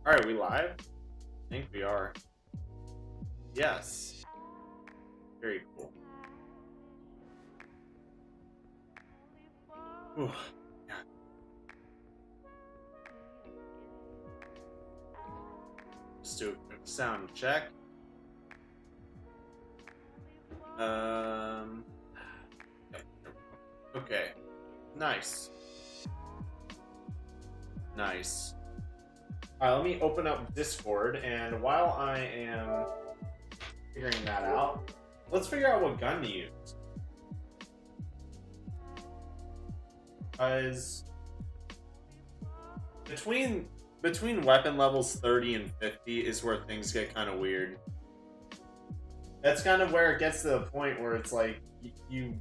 Alright, we live? I think we are. Yes. Very cool. Ooh. Yeah. Just do a quick sound check. Okay. Nice. Nice. Alright, let me open up Discord, and while I am figuring that out, let's figure out what gun to use. Because between weapon levels 30 and 50 is where things get kind of weird. That's kind of where it gets to the point where it's like you've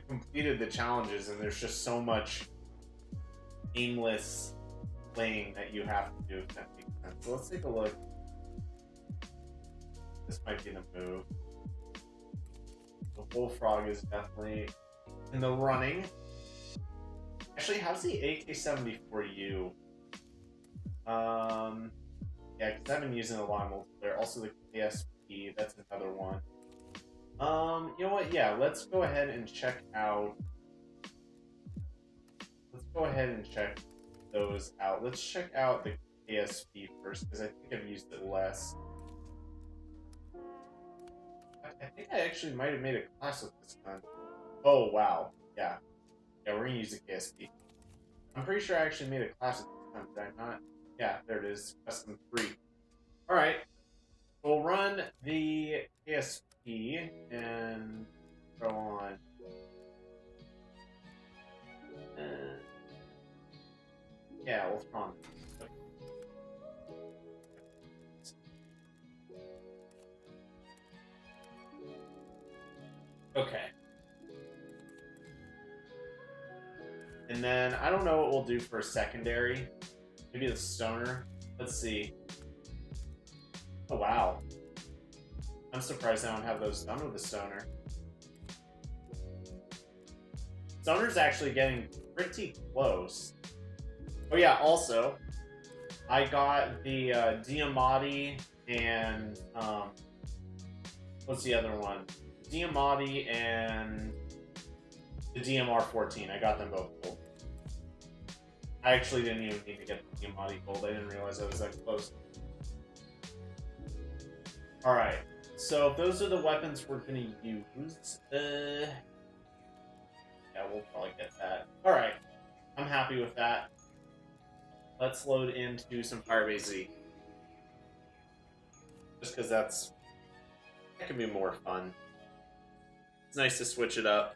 completed the challenges and there's just so much aimless playing that you have to do, if that makes sense. So let's take a look. This might be the move. The bullfrog is definitely in the running. Actually, how's the AK-74U? Yeah, because I've been using a lot of multiplayer. Also the KSP, that's another one. You know what? Yeah, let's go ahead and check out. Let's go ahead and check those out. Let's check out the KSP first, because I think I've used it less. I think I actually might have made a class with this gun. Oh, wow. Yeah. Yeah, we're gonna use the KSP. I'm pretty sure I actually made a class with this gun, did I not? Yeah, there it is. Custom 3. Alright. We'll run the KSP and go on. Yeah, we'll throw on. Okay. And then, I don't know what we'll do for a secondary. Maybe the stoner. Let's see. Oh, wow. I'm surprised I don't have those done with the stoner. Stoner's actually getting pretty close. Oh yeah, also, I got the Diamatti and, what's the other one? Diamatti and the DMR-14. I got them both gold. I actually didn't even need to get the Diamatti gold. I didn't realize I was that close. Alright, so those are the weapons we're going to use. Yeah, we'll probably get that. Alright, I'm happy with that. Let's load into some Firebase Z. Just because that can be more fun. It's nice to switch it up.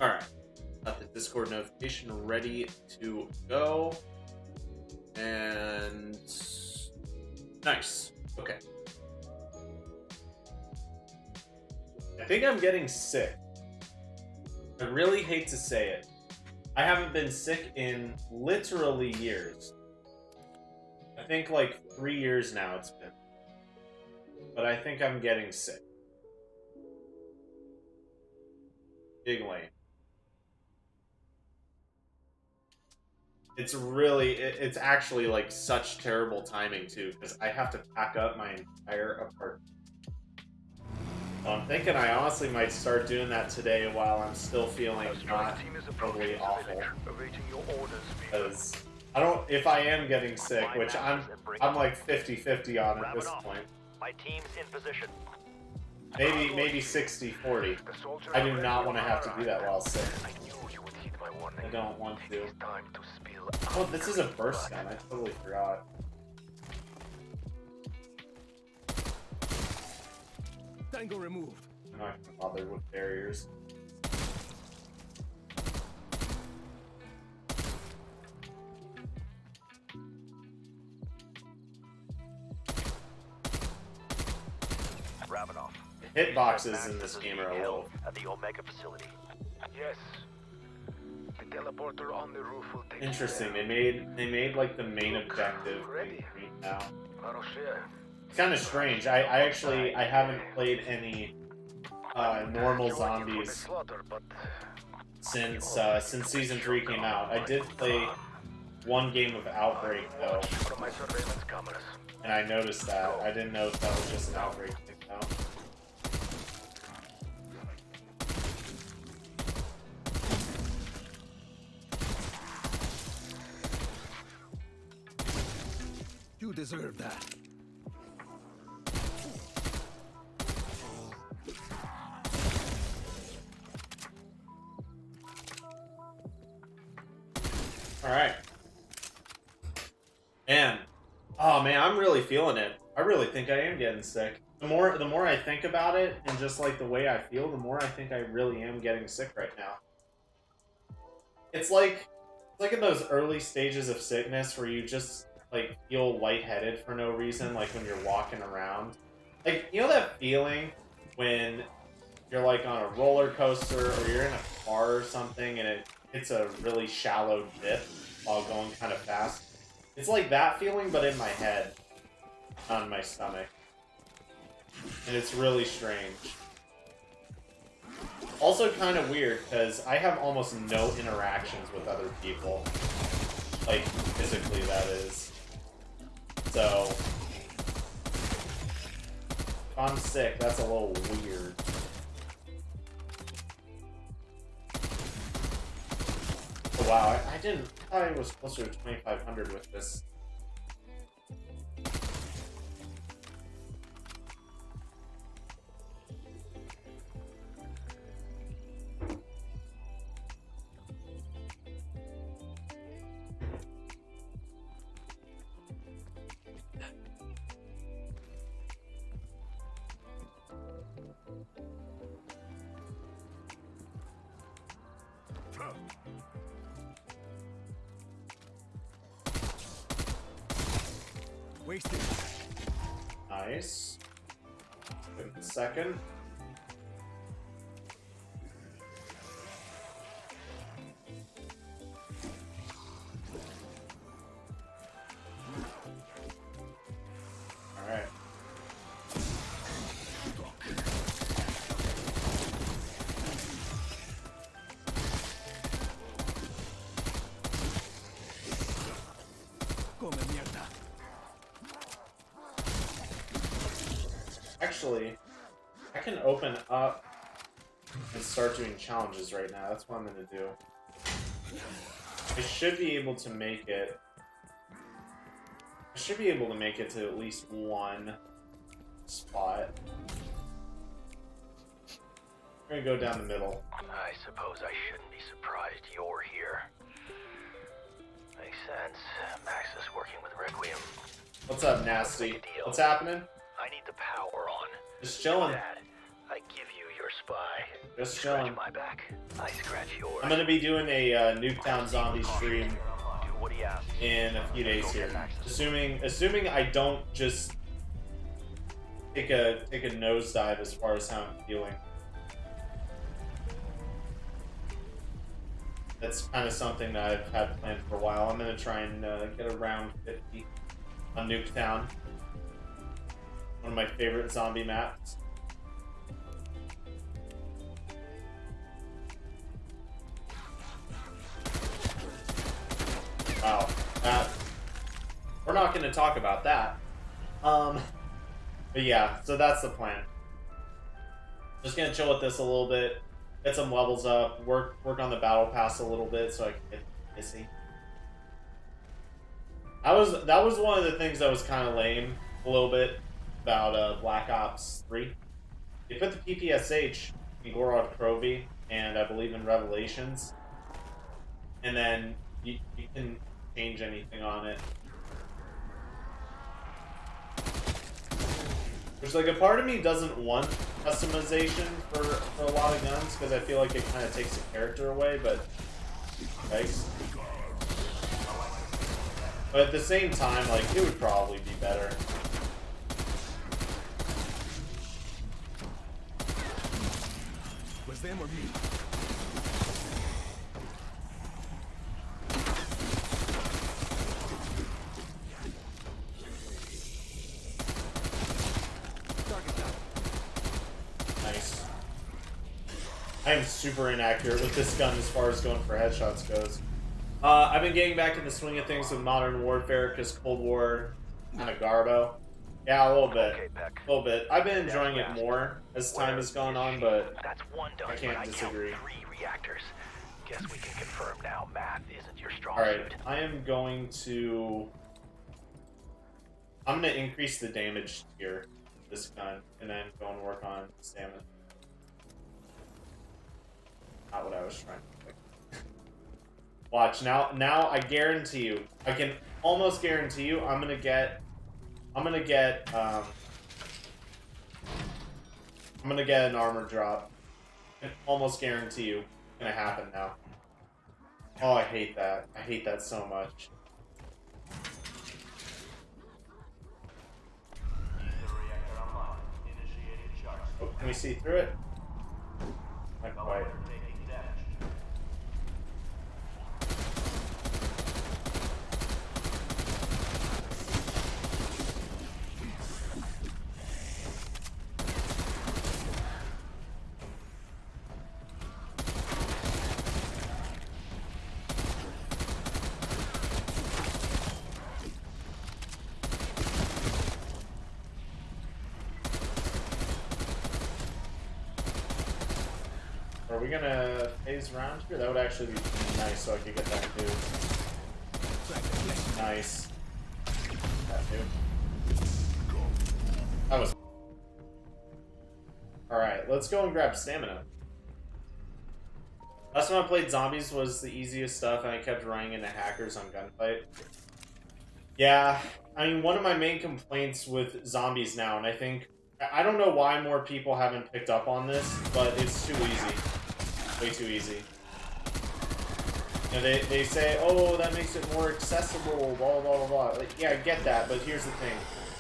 Alright, got the Discord notification ready to go. And nice. Okay. I think I'm getting sick. I really hate to say it. I haven't been sick in literally years. I think like 3 years now it's been. But I think I'm getting sick. Big lane. It's actually like such terrible timing too, because I have to pack up my entire apartment. So I'm thinking I honestly might start doing that today while I'm still feeling not totally awful. Because I don't, if I am getting sick, which I'm like 50-50 on at this point. My team's in position. Maybe 60-40. I do not want to have to do that while sick. I don't want to. Oh, this is a burst gun. I totally forgot. Tango removed. I'm not gonna bother with barriers. hitboxes in this game are a little at the Omega facility. Yes. The teleporter on the roof will take interesting. you They made like the main objective Ready? green now. there. Aroshia. It's kind of strange. I haven't played any normal Join you for the zombies slaughter, but since season 3 came out. I did play one game of Outbreak though, from my surveillance cameras. and I noticed that. I didn't know if that was just an Outbreak thing though. You deserve that. Alright. And oh man, I'm really feeling it. I really think I am getting sick. The more I think about it and just like the way I feel, the more I think I really am getting sick right now. It's like in those early stages of sickness where you just like feel lightheaded for no reason, like when you're walking around. Like, you know that feeling when you're like on a roller coaster or you're in a car or something and it's a really shallow dip while going kind of fast? It's like that feeling, but in my head, on my stomach. And it's really strange. Also kind of weird, because I have almost no interactions with other people. Like, physically, that is. So, if I'm sick, that's a little weird. Oh, wow, I thought I was closer to 2,500 with this. Wasted. Nice. Give it a second. Alright. Come mierda. Actually, I can open up and start doing challenges right now. That's what I'm going to do. I should be able to make it. I should be able to make it to at least one spot. We're going to go down the middle. I suppose I shouldn't be surprised you're here. Makes sense. Max is working with Requiem. What's up, Nasty? What's happening? I need the power on. Just chilling. Dad, I give you your spy. Just Scratch chilling. my back. I scratch yours. I'm going to be doing a Nuketown Zombie stream Do what he asks. in a few days here. Assuming I don't just take a nosedive as far as how I'm feeling. That's kind of something that I've had planned for a while. I'm gonna try and get around 50 on Nuketown. One of my favorite zombie maps. Wow, we're not going to talk about that. But yeah, so that's the plan. Just gonna chill with this a little bit, get some levels up, work on the battle pass a little bit so I can get busy. That was one of the things that was kind of lame a little bit about Black Ops 3. They put the PPSH in Gorod Krovi and I believe in Revelations, and then you can change anything on it. Which, like, a part of me doesn't want customization for a lot of guns, because I feel like it kind of takes the character away, but... Nice. But at the same time, like, it would probably be better. them or me? Target down. Nice. I am super inaccurate with this gun as far as going for headshots goes. I've been getting back in the swing of things with Modern Warfare because Cold War kind of garbo. Yeah, a little bit. Okay, Peck. A little bit. I've been enjoying it more as time has gone on, but That's one done. I can't but disagree. count 3 reactors. Guess we can confirm now. Math isn't your strong alright, suit. I am going to... I'm going to increase the damage here, this gun, and then go and work on stamina. Not what I was trying to do. Watch, now I guarantee you, I can almost guarantee you, I'm gonna get an armor drop. I can almost guarantee you, it's gonna happen now. Oh, I hate that. I hate that so much. Oh, can we see through it? Not quite. Are we gonna phase around here? That would actually be nice, so I could get that dude. Nice. That dude. That was. Alright, let's go and grab stamina. Last time I played zombies was the easiest stuff, and I kept running into hackers on Gunfight. Yeah, I mean, one of my main complaints with zombies now, and I don't know why more people haven't picked up on this, but it's too easy. Way too easy. You know, they say, oh, that makes it more accessible, blah, blah, blah, blah. Like, yeah, I get that, but here's the thing.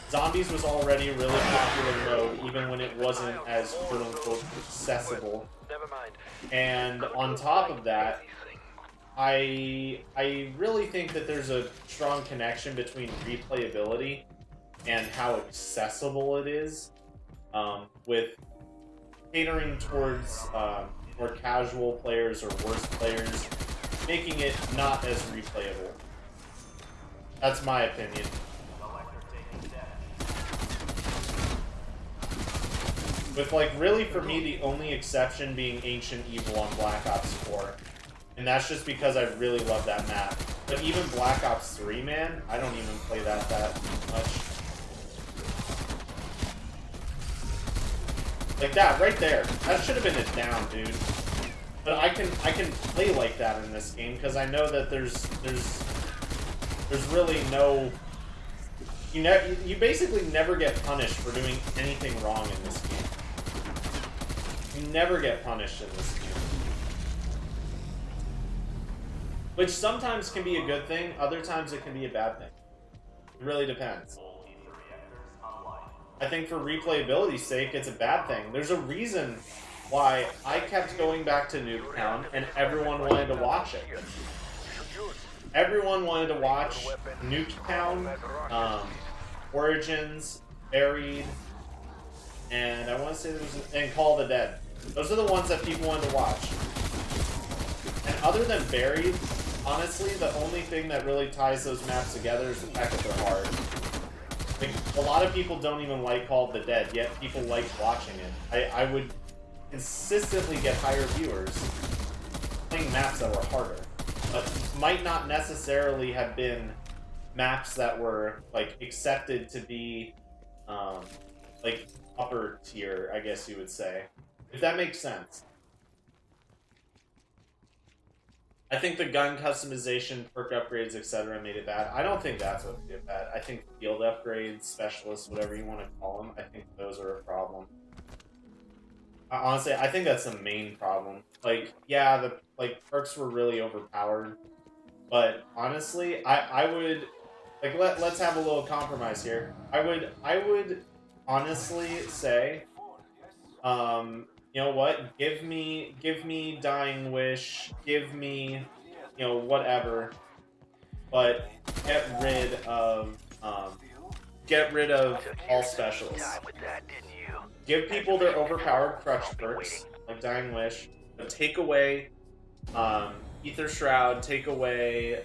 Zombies was already a really popular mode, even when it wasn't as quote-unquote accessible. Never mind. And on top of that, I really think that there's a strong connection between replayability and how accessible it is, with catering towards more casual players or worse players, making it not as replayable. That's my opinion. With, like, really for me the only exception being Ancient Evil on Black Ops 4. And that's just because I really love that map. But even Black Ops 3, man, I don't even play that much. Like that, right there. That should have been a down, dude. But I can play like that in this game because I know that there's really no. You basically never get punished for doing anything wrong in this game. You never get punished in this game. Which sometimes can be a good thing, other times it can be a bad thing. It really depends. I think for replayability's sake, it's a bad thing. There's a reason why I kept going back to Nuketown and everyone wanted to watch it. Everyone wanted to watch Nuketown, Origins, Buried, and I want to say there was and Call of the Dead. Those are the ones that people wanted to watch. And other than Buried, honestly, the only thing that really ties those maps together is the fact that they're hard. Like, a lot of people don't even like Call of the Dead, yet people like watching it. I would consistently get higher viewers playing maps that were harder, but might not necessarily have been maps that were like accepted to be like upper tier, I guess you would say, if that makes sense. I think the gun customization, perk upgrades, etc. made it bad. I don't think that's what made it bad. I think field upgrades, specialists, whatever you want to call them, I think those are a problem. Honestly, I think that's the main problem. Like, yeah, the perks were really overpowered, but honestly, I would like let's have a little compromise here. I would honestly say, you know what? Give me Dying Wish. Give me, you know, whatever. But get rid of all specialists. Time with that, didn't you? Give people their overpowered crutch perks, like Dying Wish, but take away Ether Shroud, take away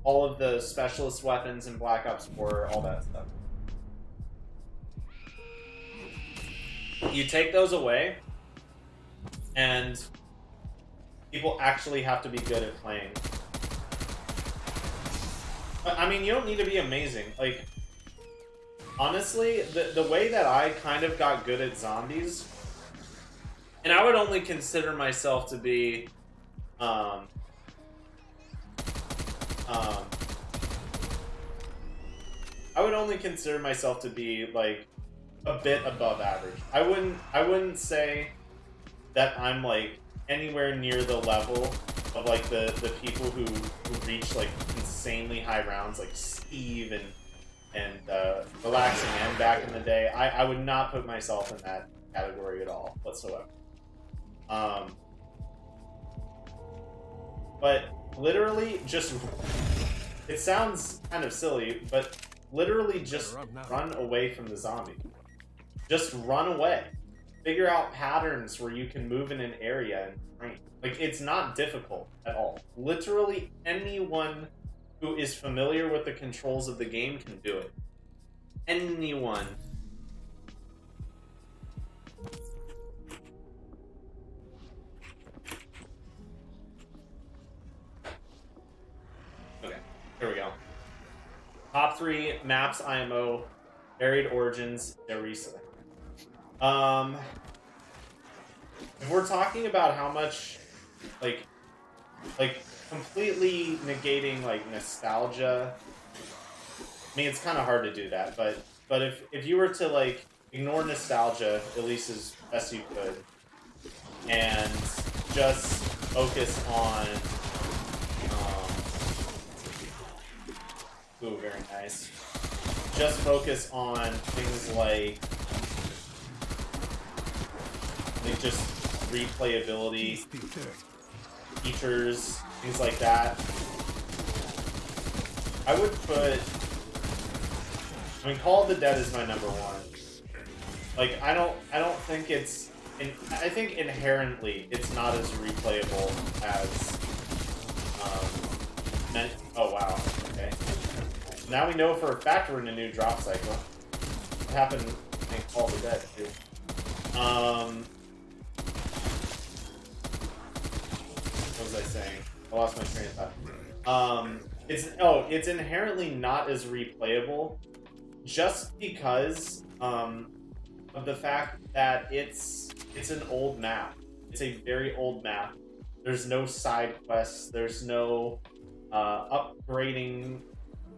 all of the specialist weapons in Black Ops 4, all that stuff. You take those away, and people actually have to be good at playing. But, I mean, you don't need to be amazing. Like, honestly, the way that I kind of got good at zombies, and I would only consider myself to be, I would only consider myself to be, like, a bit above average. I wouldn't say that I'm, like, anywhere near the level of, like, the people who reach, like, insanely high rounds, like Steve and Relaxing M back in the day. I would not put myself in that category at all whatsoever. But literally just, it sounds kind of silly, but literally just run away from the zombie. Just run away. Figure out patterns where you can move in an area and train. Like, it's not difficult at all. Literally anyone who is familiar with the controls of the game can do it. Anyone. Okay, here we go. Top 3 maps IMO, Varied Origins, Derisa. If we're talking about how much, like completely negating, like, nostalgia, I mean, it's kind of hard to do that, but if you were to, like, ignore nostalgia, at least as best you could, and just focus on, ooh, very nice. Just focus on things like just replayability, features, things like that. I would put, I mean, Call of the Dead is my number 1. Like, I don't think it's, I think inherently it's not as replayable as, oh wow, okay. Now we know for a fact we're in a new drop cycle. It happened in Call of the Dead too. What was I saying? I lost my train of thought. It's inherently not as replayable just because of the fact that it's an old map. It's a very old map. There's no side quests. There's no upgrading.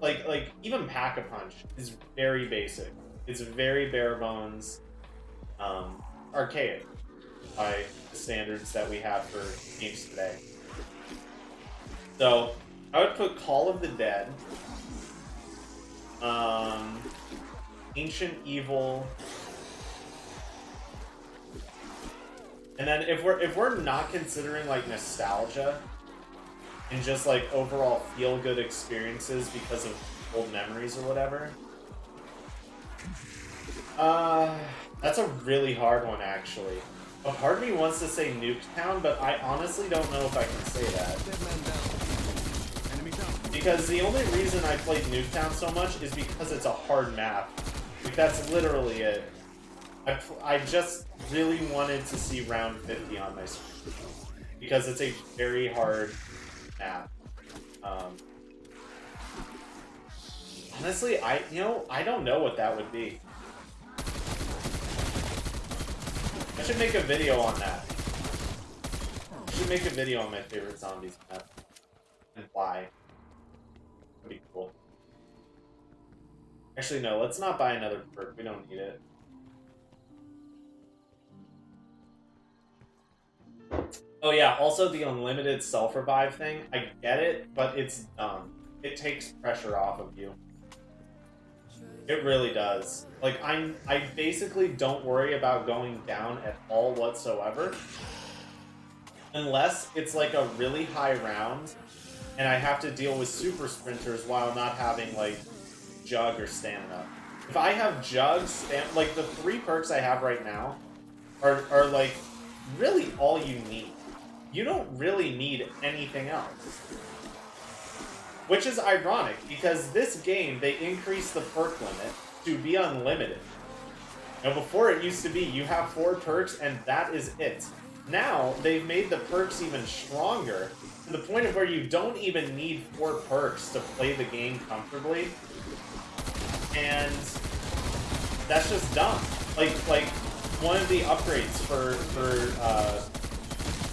Like even Pack-a-Punch is very basic. It's very bare bones, archaic by the standards that we have for games today. So I would put Call of the Dead, Ancient Evil, and then if we're not considering, like, nostalgia and just, like, overall feel-good experiences because of old memories or whatever, that's a really hard one, actually. A part of me wants to say Nuketown, but I honestly don't know if I can say that. Because the only reason I played Nuketown so much is because it's a hard map. Like, that's literally it. I just really wanted to see round 50 on my screen. Because it's a very hard map. Honestly, I don't know what that would be. I should make a video on that. I should make a video on my favorite zombies map. And why. That'd be cool. Actually, no, let's not buy another perk. We don't need it. Oh yeah, also the unlimited self-revive thing. I get it, but it's dumb. It takes pressure off of you. It really does. Like, I basically don't worry about going down at all whatsoever. Unless it's like a really high round and I have to deal with super sprinters while not having like jug or stamina. If I have jug, like the 3 perks I have right now are like really all you need. You don't really need anything else. Which is ironic, because this game, they increased the perk limit to be unlimited. Now, before it used to be, you have 4 perks and that is it. Now, they've made the perks even stronger, to the point of where you don't even need 4 perks to play the game comfortably. And that's just dumb. Like one of the upgrades for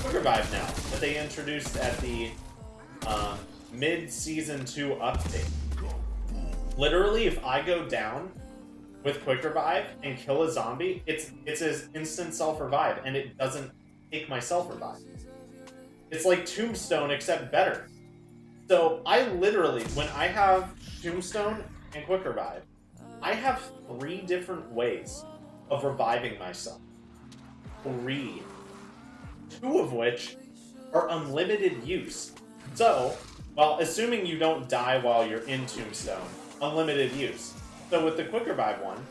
Quick Revive now, that they introduced at the mid-season 2 update. Literally, if I go down with Quick Revive and kill a zombie, it's an instant self-revive, and it doesn't take my self-revive. It's like Tombstone, except better. So I literally, when I have Tombstone and Quick Revive, I have 3 different ways of reviving myself. 3. 2 of which are unlimited use. So, well, assuming you don't die while you're in Tombstone, unlimited use. So with the Quick Revive one,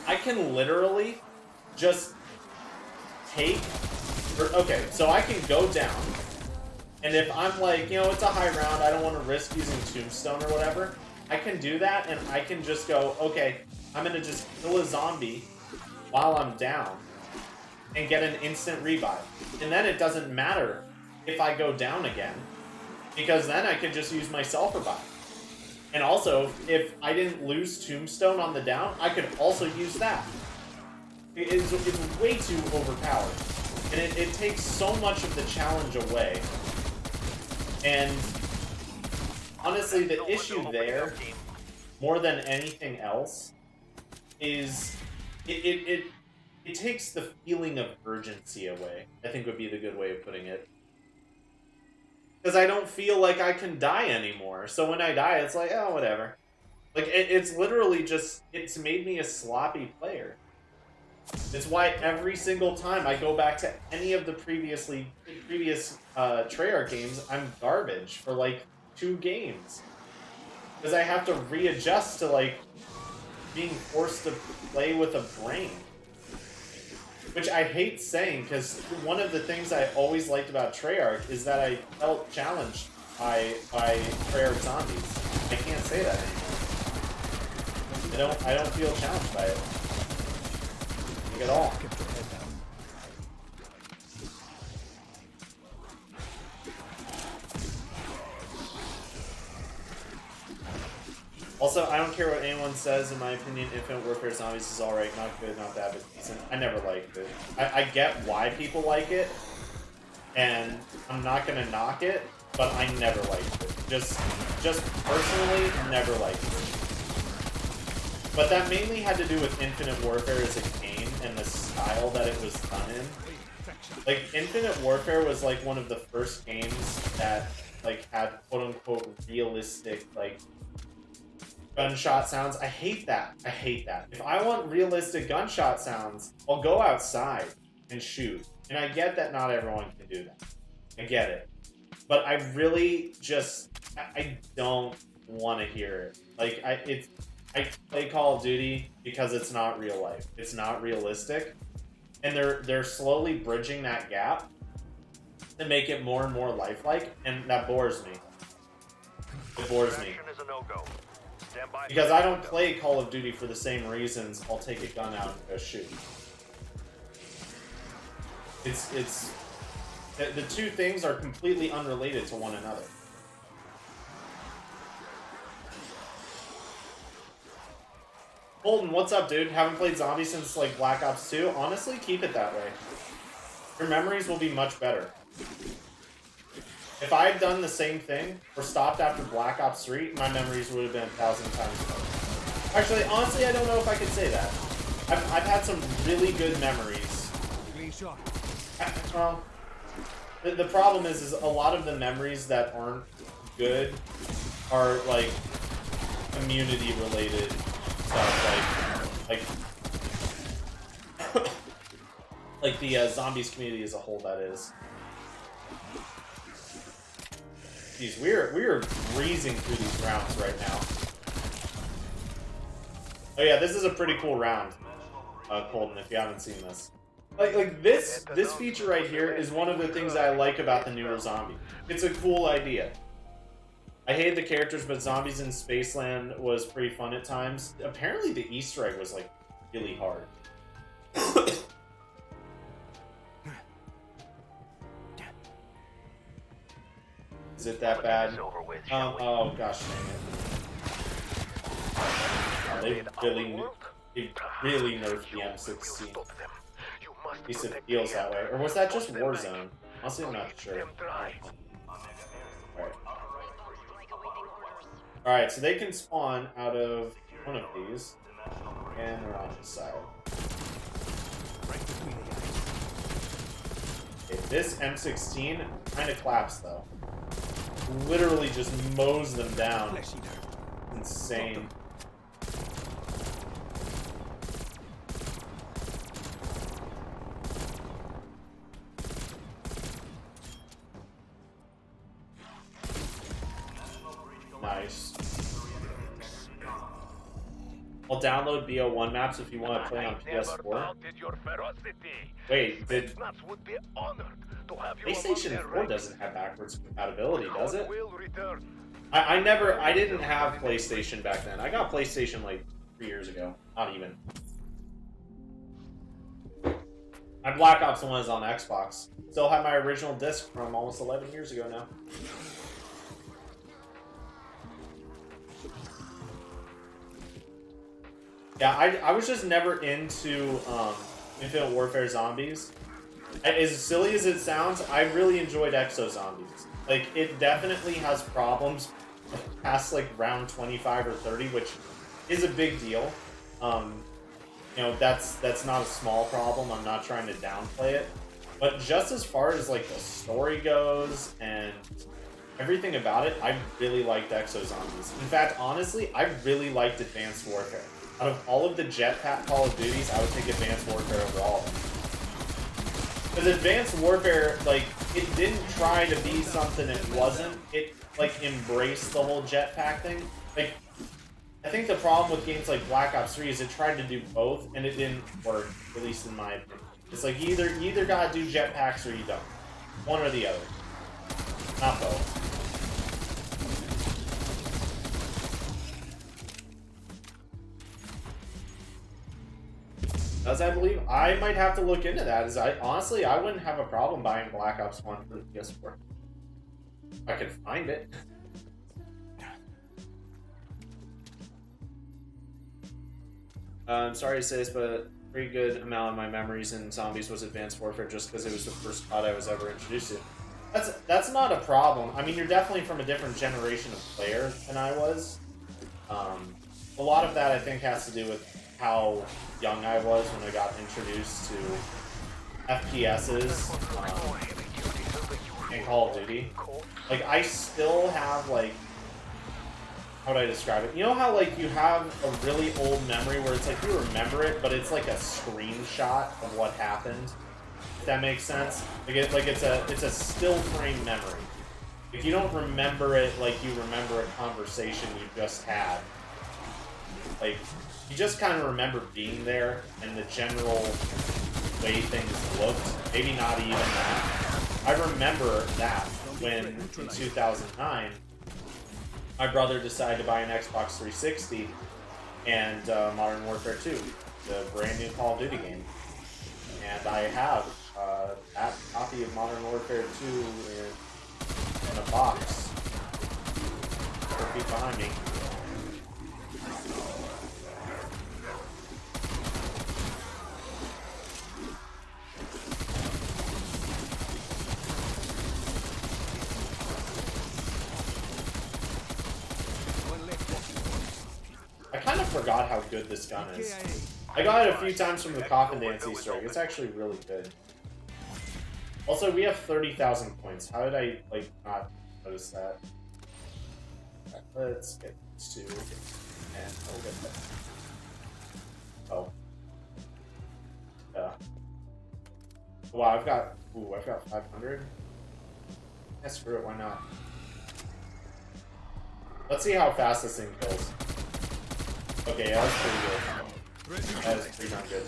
I can literally just okay, so I can go down, and if I'm like, you know, it's a high round, I don't want to risk using Tombstone or whatever, I can do that, and I can just go, okay, I'm gonna just kill a zombie while I'm down, and get an instant revive. And then it doesn't matter if I go down again, because then I can just use my self-revive. And also, if I didn't lose Tombstone on the down, I could also use that. It's way too overpowered. And it takes so much of the challenge away. And honestly, the issue there, more than anything else, is it takes the feeling of urgency away, I think would be the good way of putting it. Because I don't feel like I can die anymore. So when I die, it's like, oh, whatever. Like, it's literally just, it's made me a sloppy player. It's why every single time I go back to any of the previous Treyarch games, I'm garbage for, like, 2 games. Because I have to readjust to, like, being forced to play with a brain. Which I hate saying, because one of the things I always liked about Treyarch is that I felt challenged by Treyarch zombies. I can't say that anymore. I don't feel challenged by it. Like, at all. Also, I don't care what anyone says, in my opinion, Infinite Warfare Zombies is alright, not good, not bad, but decent. I never liked it. I get why people like it, and I'm not gonna knock it, but I never liked it. Just personally, never liked it. But that mainly had to do with Infinite Warfare as a game, and the style that it was done in. Like, Infinite Warfare was like one of the first games that, like, had quote-unquote realistic, like, gunshot sounds. I hate that. I hate that. If I want realistic gunshot sounds, I'll go outside and shoot. And I get that not everyone can do that. I get it. But I really just, I don't want to hear it. Like, I play Call of Duty because it's not real life. It's not realistic. And they're slowly bridging that gap to make it more and more lifelike, and that bores me. It bores me. Because I don't play Call of Duty for the same reasons. I'll take a gun out and go shoot. The 2 things are completely unrelated to one another. Holden, what's up, dude? Haven't played zombies since, like, Black Ops 2? Honestly, keep it that way. Your memories will be much better. If I had done the same thing, or stopped after Black Ops 3, my memories would have been 1,000 times better. Actually, honestly, I don't know if I could say that. I've had some really good memories. Well, the problem is a lot of the memories that aren't good are, like, community related stuff, like the zombies community as a whole. That is. Jeez, we are breezing through these rounds right now. Oh yeah, this is a pretty cool round, Colton. If you haven't seen this, like this feature right here is one of the things I like about the newer zombie. It's a cool idea. I hated the characters, but zombies in Spaceland was pretty fun at times. Apparently, the Easter egg was like really hard. Is it that bad? Oh gosh, dang it. They really nerfed the M16. At least it feels that way. Or was that just Warzone? Honestly, I'm not sure. Alright, so they can spawn out of one of these. And they're on this side. Okay, this M16 kind of claps though. Literally just mows them down. Insane. Nice. I'll download BO1 maps if you want to play on PS4. Wait, did PlayStation 4 doesn't have backwards compatibility, does it? I didn't have PlayStation back then. I got PlayStation like 3 years ago. Not even. My Black Ops 1 is on Xbox. Still have my original disc from almost 11 years ago now. Yeah, I was just never into Infinite Warfare Zombies. As silly as it sounds, I really enjoyed Exo Zombies. Like, it definitely has problems past like round 25 or 30, which is a big deal. You know, that's not a small problem. I'm not trying to downplay it. But just as far as like the story goes and everything about it, I really liked Exo Zombies. In fact, honestly, I really liked Advanced Warfare. Out of all of the jetpack Call of Duties, I would take Advanced Warfare over all of them. Because Advanced Warfare, like, it didn't try to be something it wasn't. It, like, embraced the whole jetpack thing. Like, I think the problem with games like Black Ops 3 is it tried to do both, and it didn't work, at least in my opinion. It's like, you either gotta do jetpacks or you don't. One or the other. Not both. As I believe, I might have to look into that. As honestly, I wouldn't have a problem buying Black Ops 1 for the PS4. If I could find it. I'm sorry to say this, but a pretty good amount of my memories in Zombies was Advanced Warfare just because it was the first COD I was ever introduced to. That's not a problem. I mean, you're definitely from a different generation of player than I was. A lot of that, I think, has to do with how young I was when I got introduced to FPSs in Call of Duty. Like, I still have, like, how would I describe it? You know how, like, you have a really old memory where it's like you remember it, but it's like a screenshot of what happened? If that makes sense? Like, it's a still frame memory. If you don't remember it like you remember a conversation you just had, like, you just kind of remember being there and the general way things looked. Maybe not even that. I remember that when, in 2009, my brother decided to buy an Xbox 360 and Modern Warfare 2, the brand new Call of Duty game. And I have that copy of Modern Warfare 2 in a box. 4 feet behind me. I kind of forgot how good this gun is. I got it a few times from the Coffin Dance Easter egg. It's actually really good. Also, we have 30,000 points. How did I, like, not notice that? Let's get these two. And we'll get that. Oh. Yeah. Wow, I've got 500. Yeah, screw it, why not? Let's see how fast this thing kills. Okay, yeah, that's pretty good. That is pretty darn good.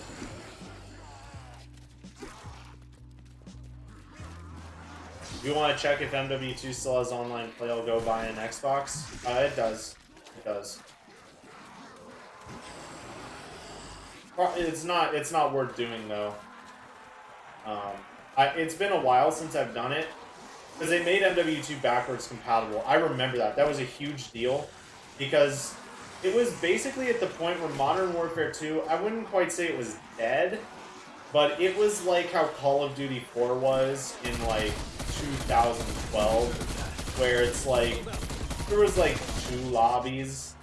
You want to check if MW2 still has online play? I'll go buy an Xbox. It does. It does. It's not worth doing though. It's been a while since I've done it because they made MW2 backwards compatible. I remember that. That was a huge deal because it was basically at the point where Modern Warfare 2, I wouldn't quite say it was dead, but it was like how Call of Duty 4 was in like 2012, where it's like there was like 2 lobbies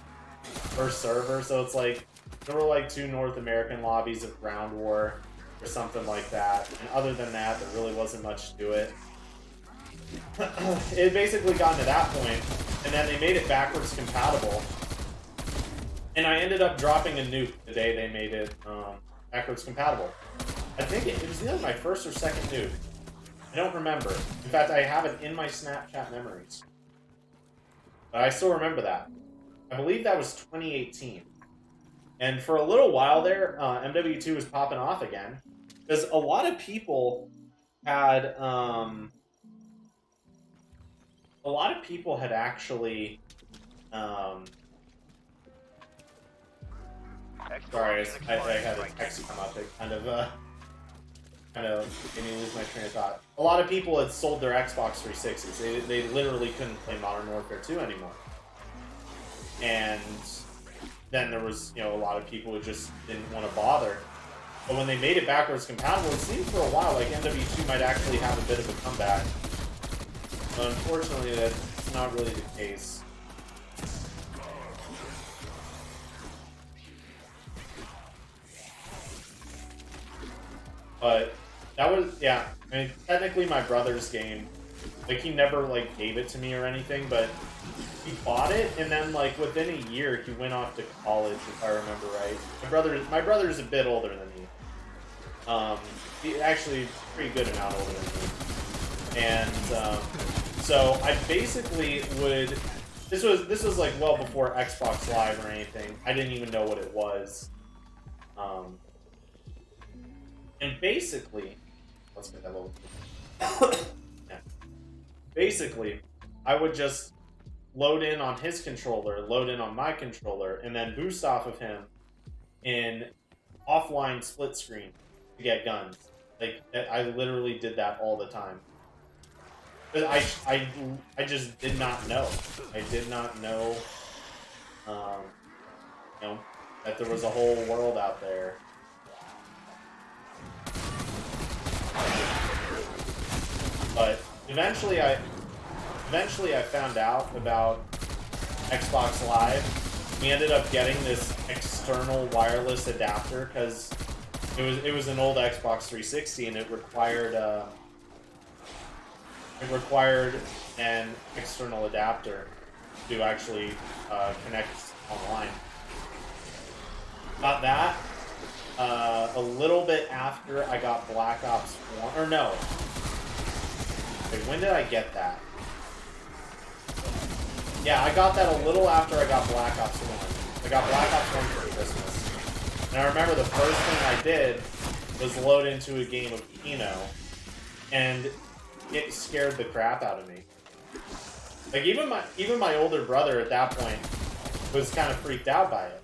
per server, so it's like there were like 2 North American lobbies of Ground War or something like that, and other than that there really wasn't much to it. It basically got to that point, and then they made it backwards compatible, and I ended up dropping a nuke the day they made it backwards compatible. I think it was either my first or second nuke. I don't remember. In fact, I have it in my Snapchat memories. But I still remember that. I believe that was 2018. And for a little while there, MW2 was popping off again. Because a lot of people had... actually... sorry, I had a text come up. It kind of made me lose my train of thought. A lot of people had sold their Xbox 360s. They literally couldn't play Modern Warfare 2 anymore. And then there was, a lot of people who just didn't want to bother. But when they made it backwards compatible, it seemed for a while like MW2 might actually have a bit of a comeback. But unfortunately, that's not really the case. But that was, yeah, I mean, technically my brother's game. Like, he never, like, gave it to me or anything, but he bought it, and then, like, within a year, he went off to college, if I remember right. My brother's a bit older than me. He actually pretty good amount older than me. And, so I basically would, this was, like, well before Xbox Live or anything. I didn't even know what it was. And basically, let's get that little. Yeah. Basically, I would just load in on his controller, load in on my controller, and then boost off of him in offline split screen to get guns. Like, I literally did that all the time. But I just did not know. I did not know, that there was a whole world out there. But eventually I found out about Xbox Live. We ended up getting this external wireless adapter because it was an old Xbox 360 and it required an external adapter to actually connect online. Got that. A little bit after I got Black Ops 1, or no. Wait, when did I get that? Yeah, I got that a little after I got Black Ops 1. I got Black Ops 1 for Christmas. And I remember the first thing I did was load into a game of Kino, and it scared the crap out of me. Like, even my older brother at that point was kind of freaked out by it.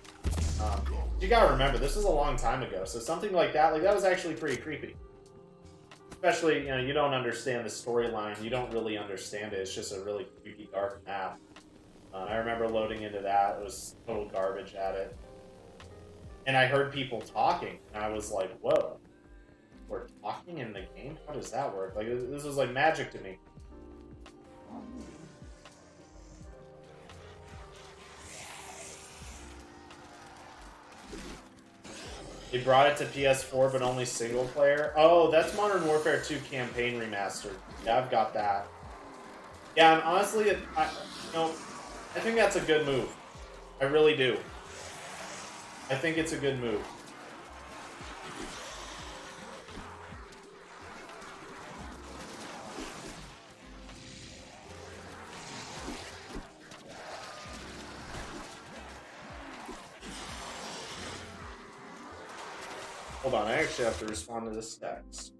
You gotta remember, this was a long time ago, so something like that was actually pretty creepy. Especially, you don't understand the storyline, you don't really understand it, it's just a really creepy, dark map. I remember loading into that, it was total garbage at it. And I heard people talking, and I was like, whoa, we're talking in the game? How does that work? Like, this was like magic to me. They brought it to PS4, but only single player. Oh, that's Modern Warfare 2 Campaign Remastered. Yeah, I've got that. Yeah, and honestly, I I think that's a good move. I really do. I think it's a good move. Hold on, I actually have to respond to this text.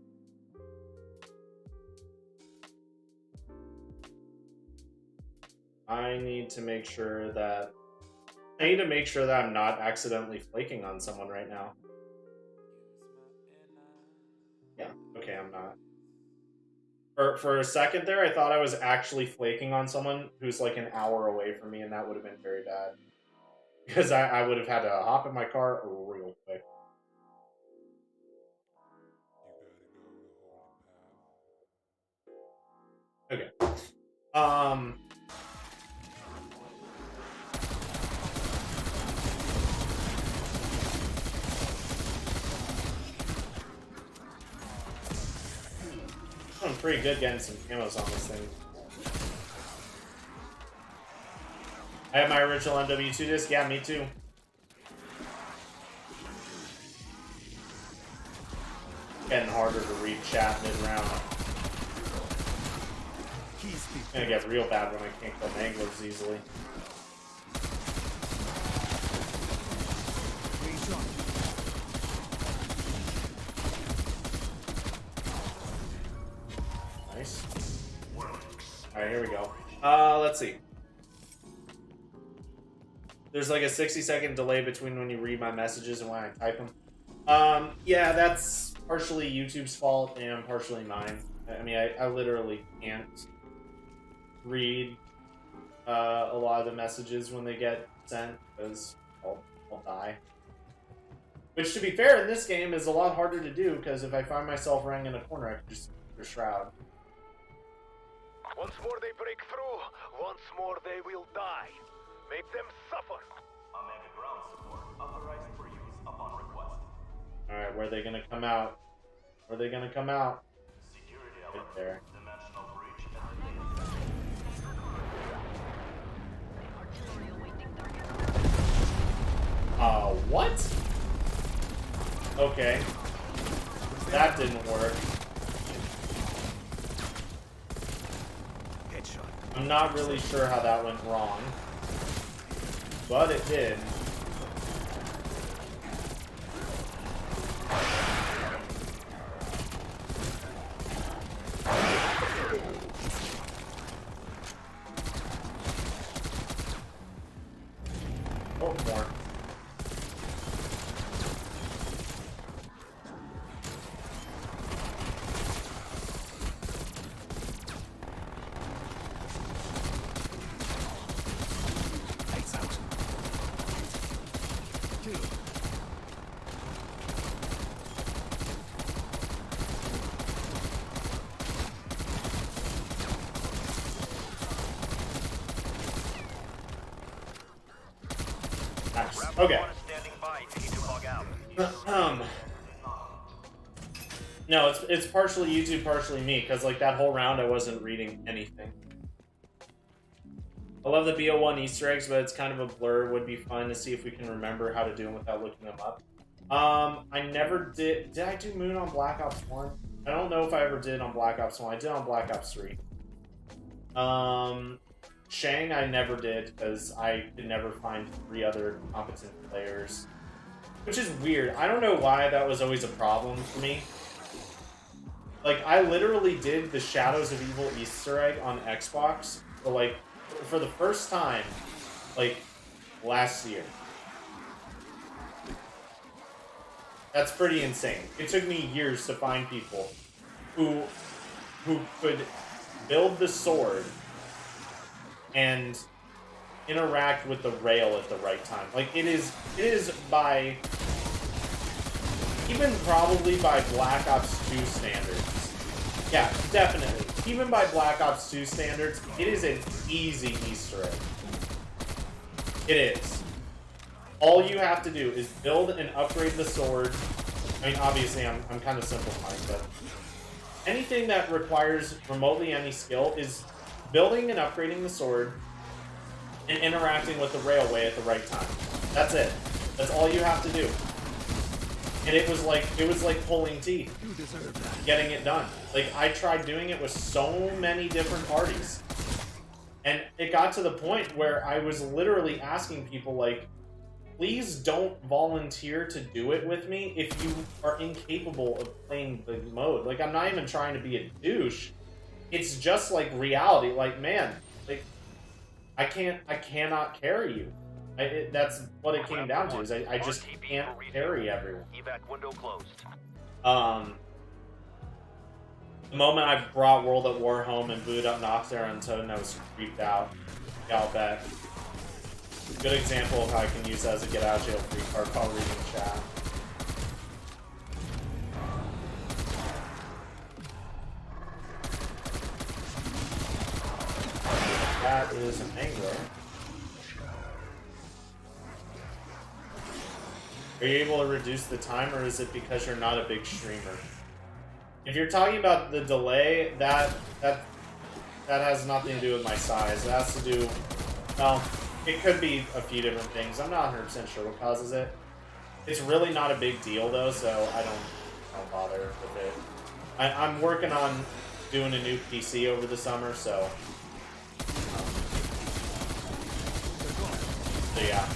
I need to make sure that I'm not accidentally flaking on someone right now. Yeah, okay, I'm not. For a second there, I thought I was actually flaking on someone who's like an hour away from me, and that would have been very bad. Because I would have had to hop in my car real quick. Okay. I'm pretty good getting some camos on this thing. I have my original MW2 disc. Yeah, me too. Getting harder to read chat mid-round. It's gonna get real bad when I can't kill anglers easily. Nice. Alright, here we go. Let's see. There's like a 60-second delay between when you read my messages and when I type them. Yeah, that's partially YouTube's fault and partially mine. I mean, I literally can't read a lot of the messages when they get sent because I'll die. Which, to be fair, in this game is a lot harder to do because if I find myself running in a corner, I can just use a shroud. Once more they break through, once more they will die. Make them suffer. Omega ground support authorized for use upon request. Alright, where are they gonna come out? Where are they gonna come out? Security Right alert. there. Dimensional breach at the data center. What? Okay. That didn't work. Headshot. I'm not really sure how that went wrong. But it did. Oh, more. Lights out. Kill. Nice. Okay. Standing by. Need to log out. No, it's partially YouTube, partially me, because like that whole round I wasn't reading anything. I love the BO1 Easter eggs, but it's kind of a blur. Would be fun to see if we can remember how to do them without looking them up. I never did. Did I do Moon on Black Ops 1? I don't know if I ever did on Black Ops 1. I did on Black Ops 3. Shang I never did because I could never find 3 other competent players. Which is weird. I don't know why that was always a problem for me. Like, I literally did the Shadows of Evil Easter egg on Xbox for the first time, like, last year. That's pretty insane. It took me years to find people who could build the sword and interact with the rail at the right time. Like, it is by, even probably by Black Ops 2 standards. Yeah, definitely. Even by Black Ops 2 standards, it is an easy Easter egg. It is. All you have to do is build and upgrade the sword. I mean, obviously, I'm kind of simplifying, but anything that requires remotely any skill is building and upgrading the sword, and interacting with the railway at the right time. That's it. That's all you have to do. And it was like pulling teeth, You deserve that. getting it done. Like, I tried doing it with so many different parties. And it got to the point where I was literally asking people, like, please don't volunteer to do it with me if you are incapable of playing the mode. Like, I'm not even trying to be a douche. It's just, like, reality. Like, man, like, I cannot carry you. That's what it came down to, is I just can't carry everyone. Evac window closed. The moment I brought World at War home and booted up Nocturne and Toad, I was creeped out. Yeah, I'll bet. Good example of how I can use that as a get out of jail free card while reading chat. That is an angler. Are you able to reduce the time, or is it because you're not a big streamer? If you're talking about the delay, that has nothing to do with my size. It has to do, well, it could be a few different things. I'm not 100% sure what causes it. It's really not a big deal though, so I don't bother with it. I'm working on doing a new PC over the summer, so yeah.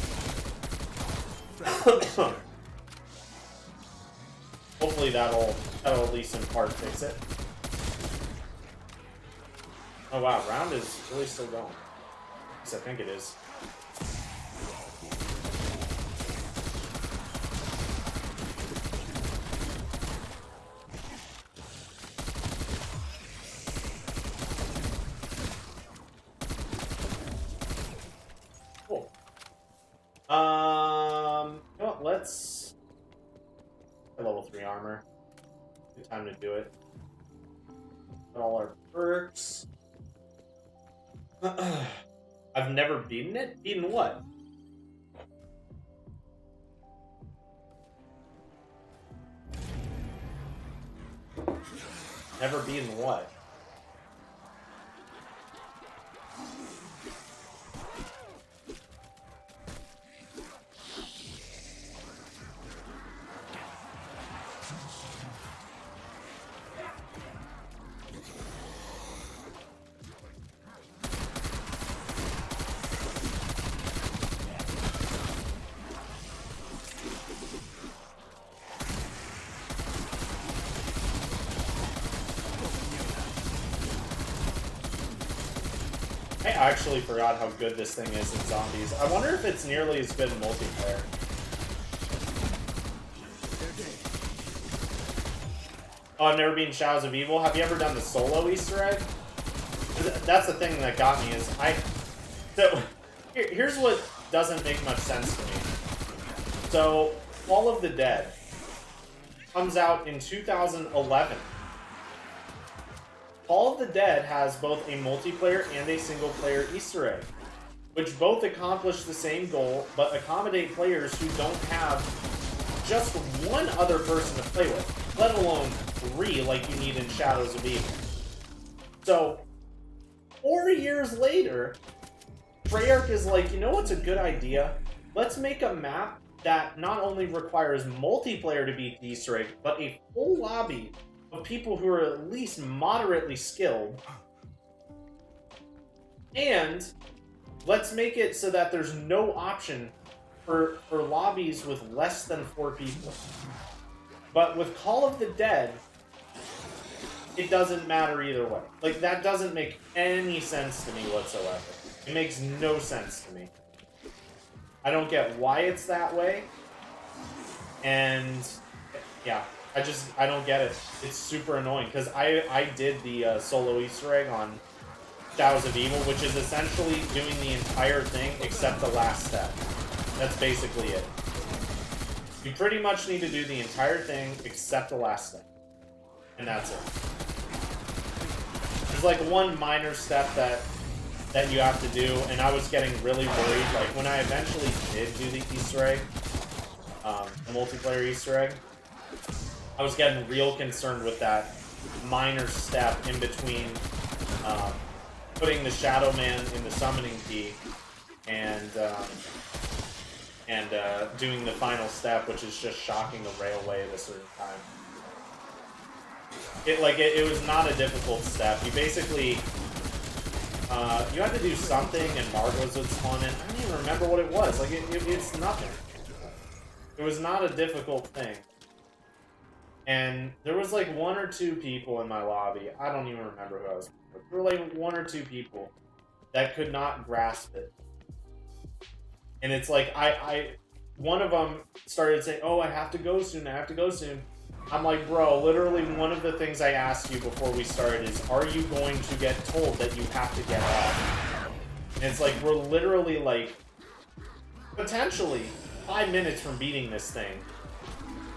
Hopefully that'll at least in part fix it. Oh wow, round is really still going. At least I think it is. Cool. You know what, let's level 3 armor. Good time to do it. All our perks. I've never beaten it? Beaten what? Never beaten what? I actually forgot how good this thing is in zombies. I wonder if it's nearly as good in multiplayer. Oh, I've never been Shadows of Evil. Have you ever done the solo Easter egg? That's the thing that got me, is here's what doesn't make much sense to me. So, Fall of the Dead comes out in 2011. Fall of the Dead has both a multiplayer and a single-player Easter egg, which both accomplish the same goal, but accommodate players who don't have just one other person to play with, let alone 3 like you need in Shadows of Evil. So, 4 years later, Treyarch is like, you know what's a good idea? Let's make a map that not only requires multiplayer to beat the Easter egg, but a full lobby of people who are at least moderately skilled. And let's make it so that there's no option for lobbies with less than 4 people. But with Call of the Dead, it doesn't matter either way. Like, that doesn't make any sense to me whatsoever. It makes no sense to me. I don't get why it's that way. And yeah, I don't get it. It's super annoying, because I did the solo Easter egg on Shadows of Evil, which is essentially doing the entire thing except the last step. That's basically it. You pretty much need to do the entire thing except the last step. And that's it. There's like one minor step that you have to do, and I was getting really worried. Like, when I eventually did do the Easter egg, the multiplayer Easter egg, I was getting real concerned with that minor step in between putting the Shadow Man in the summoning key and doing the final step, which is just shocking the railway at a certain time. It was not a difficult step. You basically you had to do something, and Margos would spawn in. I don't even remember what it was. Like it's nothing. It was not a difficult thing. And there was like 1 or 2 people in my lobby. I don't even remember who I was with. There were like 1 or 2 people that could not grasp it. And it's like one of them started saying, "Oh, I have to go soon. I have to go soon." I'm like, bro, literally one of the things I asked you before we started is, are you going to get told that you have to get off? And it's like, we're literally like, potentially 5 minutes from beating this thing.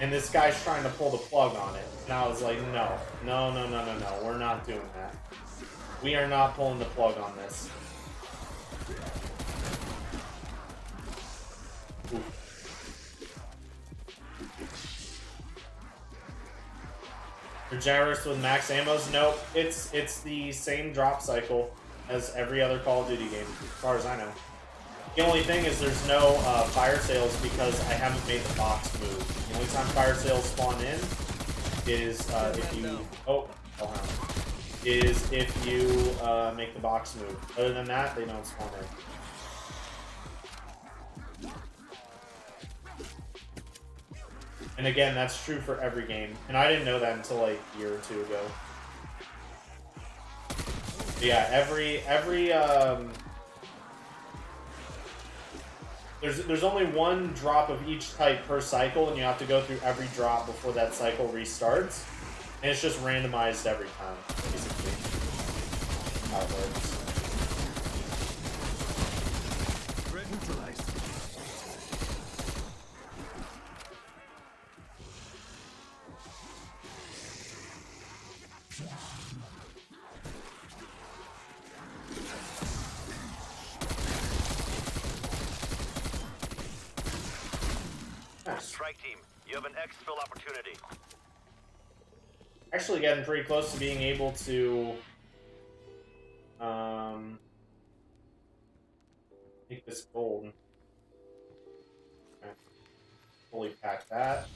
And this guy's trying to pull the plug on it. And I was like, no, we're not doing that. We are not pulling the plug on this. Oof. Generous with max ammos? Nope. It's the same drop cycle as every other Call of Duty game, as far as I know. The only thing is there's no fire sales because I haven't made the box move. The only time fire sales spawn in is if you make the box move. Other than that, they don't spawn in. And again, that's true for every game. And I didn't know that until like a year or 2 ago. But yeah, there's only 1 drop of each type per cycle, and you have to go through every drop before that cycle restarts. And it's just randomized every time, basically. How it works. Neutralized. Strike team, you have an exfil opportunity. Actually getting pretty close to being able to make this gold. Okay. Fully pack that.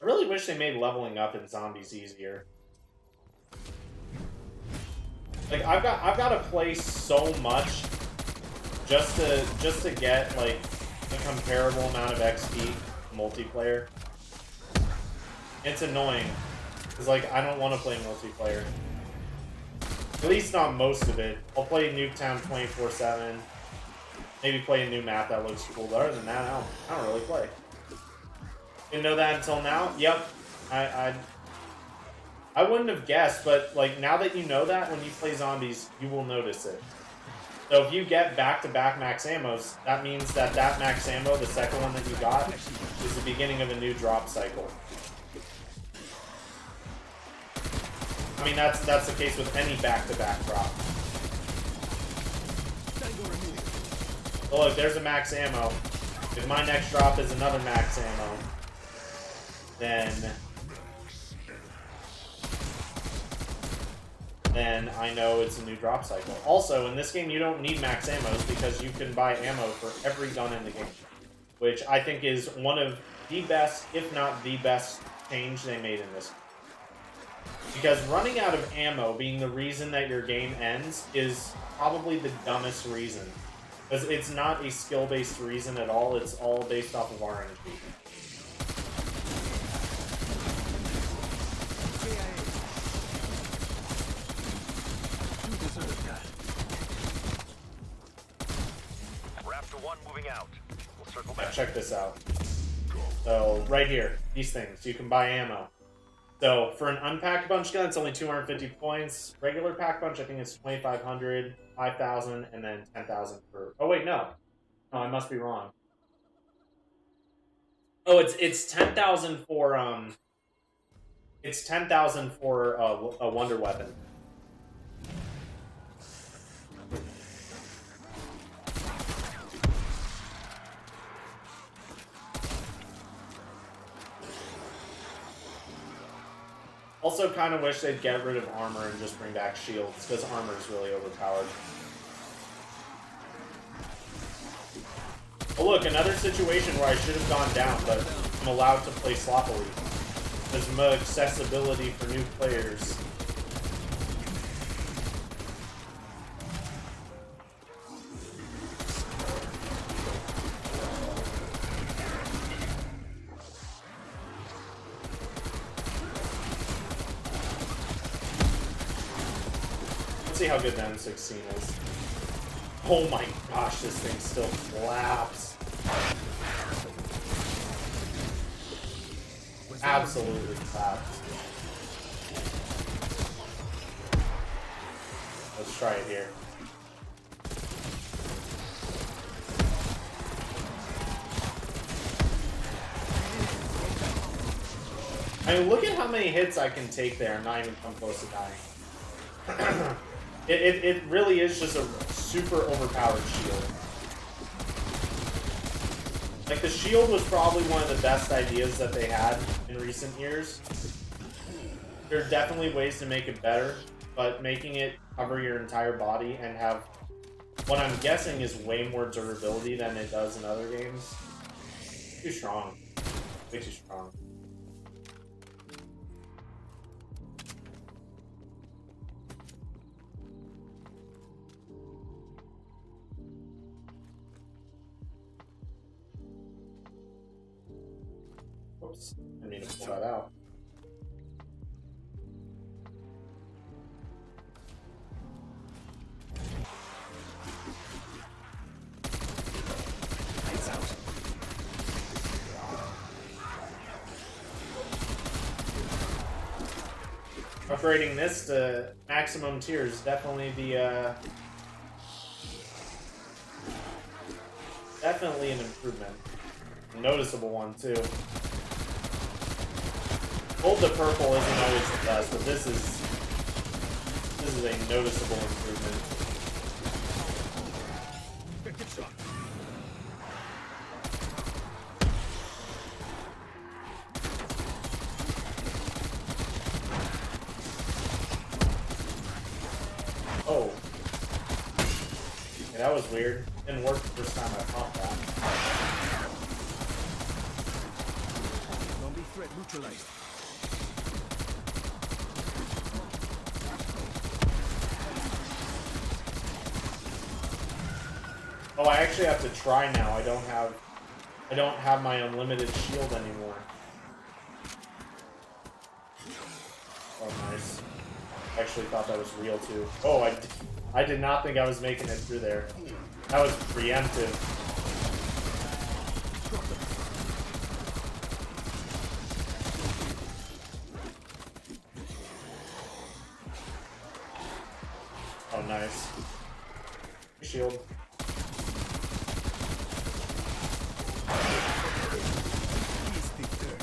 I really wish they made leveling up in zombies easier. Like I've got to play so much just to get like a comparable amount of XP multiplayer. It's annoying because like I don't want to play multiplayer. At least not most of it. I'll play Nuketown 24/7. Maybe play a new map that looks cool. But other than that, I don't really play. Didn't know that until now. Yep, I wouldn't have guessed, but like now that you know that, when you play zombies, you will notice it. So if you get back-to-back max ammos, that means that max ammo, the second one that you got, is the beginning of a new drop cycle. I mean, that's the case with any back-to-back drop. So look, there's a max ammo. If my next drop is another max ammo, then I know it's a new drop cycle. Also, in this game, you don't need max ammos because you can buy ammo for every gun in the game, which I think is one of the best, if not the best, change they made in this. Because running out of ammo being the reason that your game ends is probably the dumbest reason. Because it's not a skill-based reason at all, it's all based off of RNG. Raptor 1 moving out. We'll circle back. Check this out. So, right here, these things, you can buy ammo. So, for an unpacked bunch gun, it's only 250 points. Regular pack bunch, I think it's 2,500, 5,000, and then 10,000 for... Oh, wait, no. No, I must be wrong. Oh, it's 10,000 for, It's 10,000 for a wonder weapon. Also, Also, kind of wish they'd get rid of armor and just bring back shields, because armor is really overpowered. Oh look, another situation where I should have gone down, but I'm allowed to play sloppily. There's more accessibility for new players. Let's see how good the M16 is. Oh my gosh, this thing still flaps. Absolutely flaps. Let's try it here. I mean, look at how many hits I can take there and not even come close to dying. It really is just a super overpowered shield. Like, the shield was probably one of the best ideas that they had in recent years. There are definitely ways to make it better, but making it cover your entire body and have what I'm guessing is way more durability than it does in other games. Too strong. Way too strong. Oops, I need to pull that out. Lights out. Upgrading this to maximum tier is definitely the definitely an improvement. A noticeable one too. Gold to purple isn't always the best, but this is a noticeable improvement. Good shot. Oh. Yeah, that was weird. Didn't work the first time I popped that. Zombie threat neutralized. Oh, I actually have to try now. I don't have my unlimited shield anymore. Oh, nice. Actually thought that was real too. Oh, I did not think I was making it through there. That was preemptive. Oh, nice. Shield. He's the third.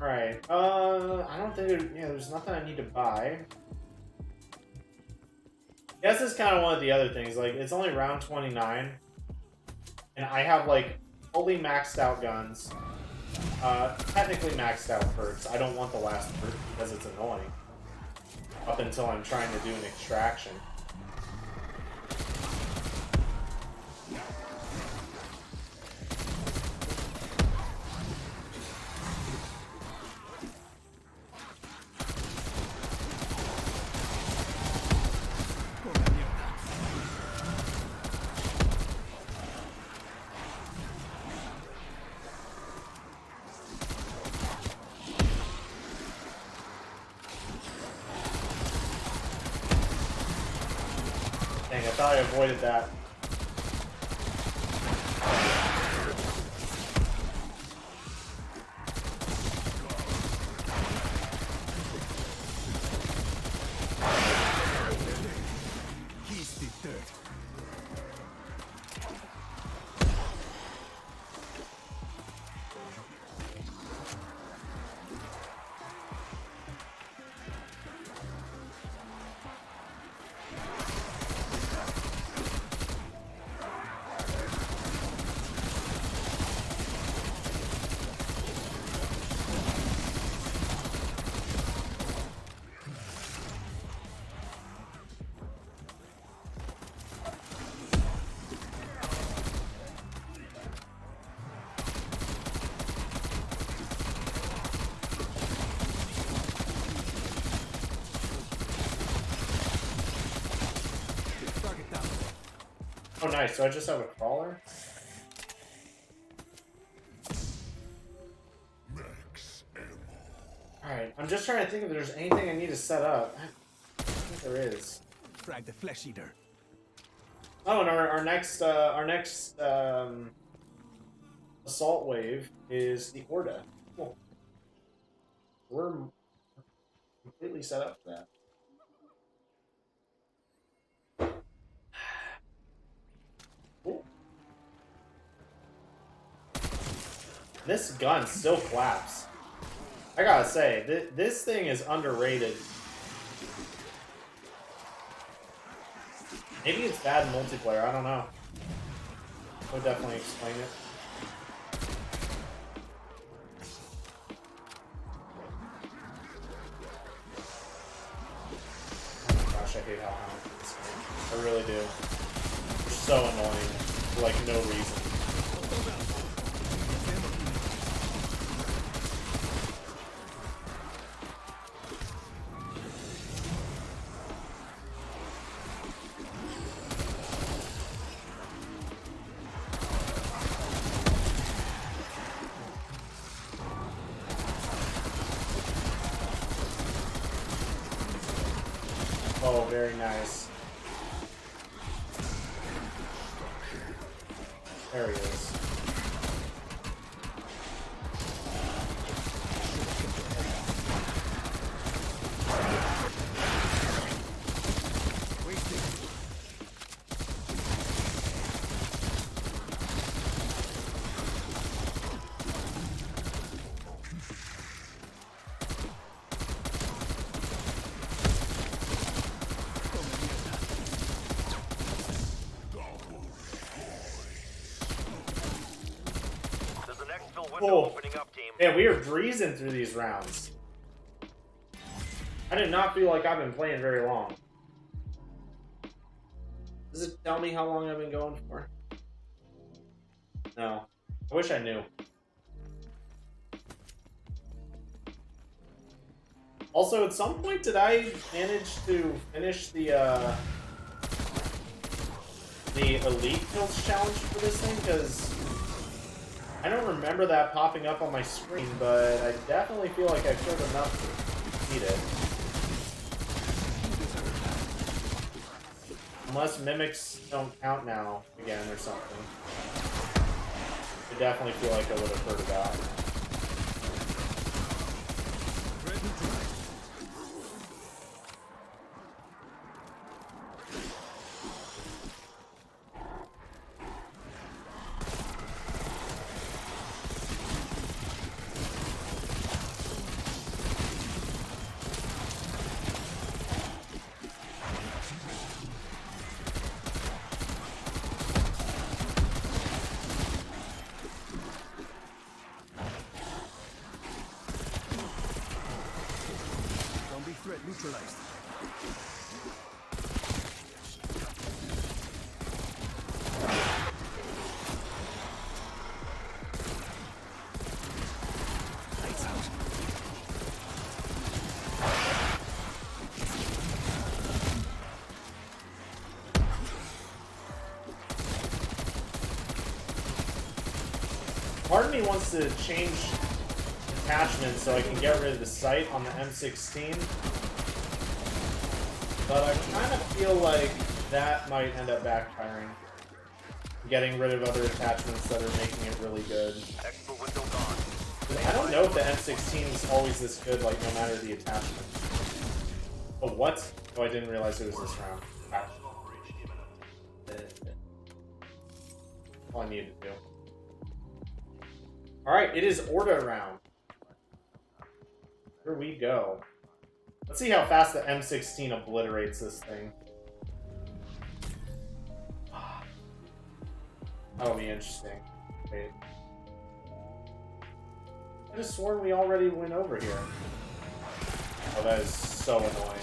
Alright, I don't think there's nothing I need to buy. I guess it's kind of one of the other things, like, it's only round 29, and I have, like, fully maxed out guns, technically maxed out perks. I don't want the last perk because it's annoying, up until I'm trying to do an extraction. Dang, I thought I avoided that. He's the third. Oh, nice. So I just have a crawler? Alright, I'm just trying to think if there's anything I need to set up. I think there is. Frag the flesh eater. Oh, and our next assault wave is the Orda. Cool. We're completely set up for that. Cool. This gun still claps. I gotta say, this thing is underrated. Maybe it's bad in multiplayer, I don't know. Would definitely explain it. Gosh, I hate how high this game. I really do. They're so annoying for like no reason. Oh, very nice. There he is. There's an exfil window Oh. opening up, team. Man, we are breezing through these rounds. I did not feel like I've been playing very long. Does it tell me how long I've been going for? No. I wish I knew. Also, at some point, did I manage to finish the Elite Kills challenge for this thing? Because I don't remember that popping up on my screen, but I definitely feel like I killed enough to beat it. Unless mimics don't count now again or something. I definitely feel like I would have heard about it. Zombie threat neutralized. Lights out. Part of me wants to change attachments so I can get rid of the sight on the M16. But I kind of feel like that might end up backfiring. Getting rid of other attachments that are making it really good. Exfil window gone. I don't know if the M16 is always this good, like, no matter the attachment. Oh, what? Oh, I didn't realize it was this round. Wow. All I needed to do. Alright, it is Orda round. Here we go. Let's see how fast the M16 obliterates this thing. That'll be interesting. Wait. I just sworn we already went over here. Oh, that is so annoying.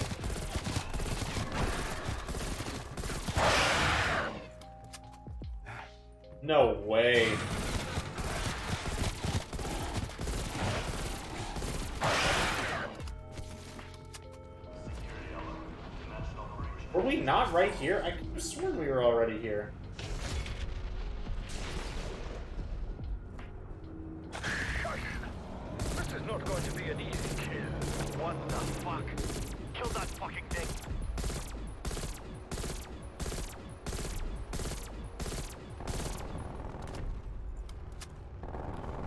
No way. Were we not right here? I could have sworn we were already here. going to be an easy kill. What the fuck? Kill that fucking thing.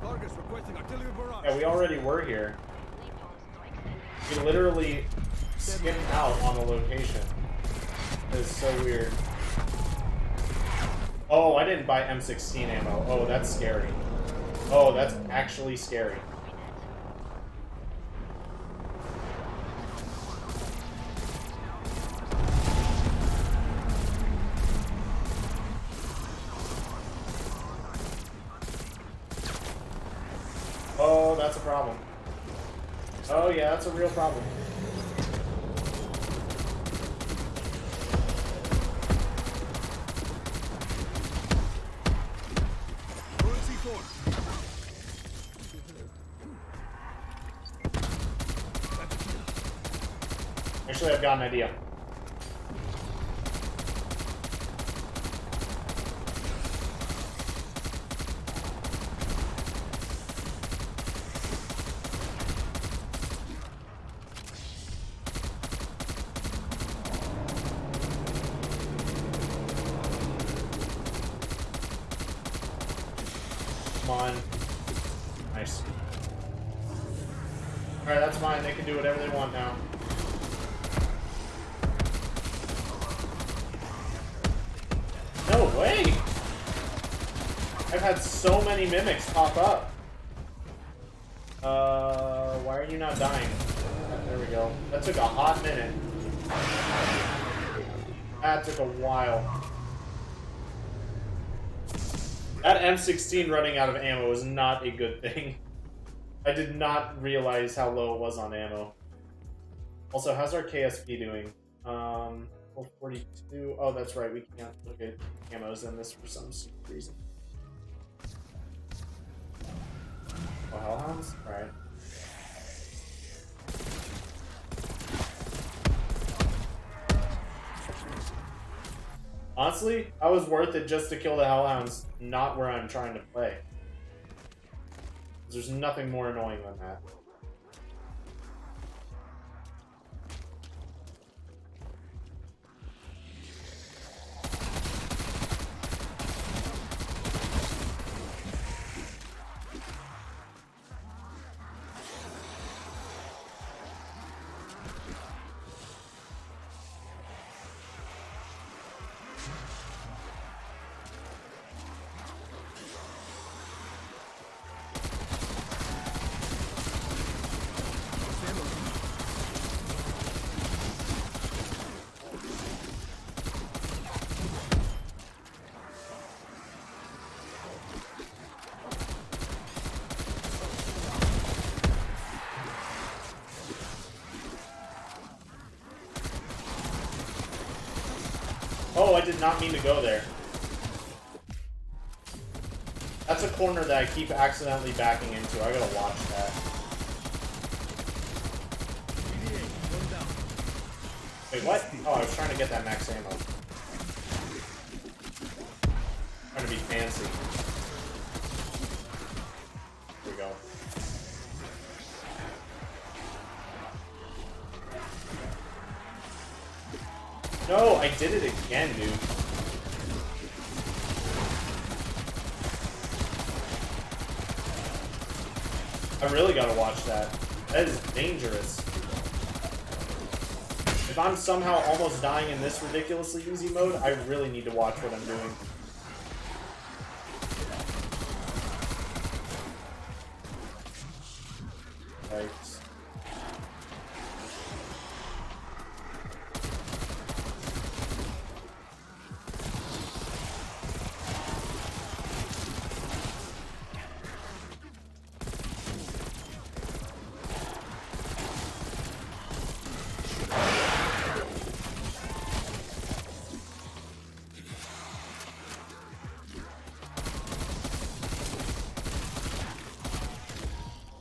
Targets requesting artillery barrage. Yeah, we already were here. We literally skipped out on the location. It's so weird. Oh, I didn't buy M16 ammo. Oh, that's scary. Oh, that's actually scary. Oh, that's a problem. Oh yeah, that's a real problem. Actually, I've got an idea. Come on. Nice. Alright, that's fine. They can do whatever they want now. No way! I've had so many mimics pop up. Why are you not dying? There we go. That took a hot minute. That took a while. That M16 running out of ammo is not a good thing. I did not realize how low it was on ammo. Also, how's our KSP doing? 42. Oh, that's right. We can't look at camos in this for some stupid reason. Oh, hellhounds? Alright. Honestly, I was worth it just to kill the hellhounds, not where I'm trying to play. There's nothing more annoying than that. Oh, I did not mean to go there. That's a corner that I keep accidentally backing into. I gotta watch that. Wait, what? Oh, I was trying to get that max ammo. Trying to be fancy. Here we go. No, I did it again, dude. I really gotta watch that. That is dangerous. If I'm somehow almost dying in this ridiculously easy mode, I really need to watch what I'm doing. Right.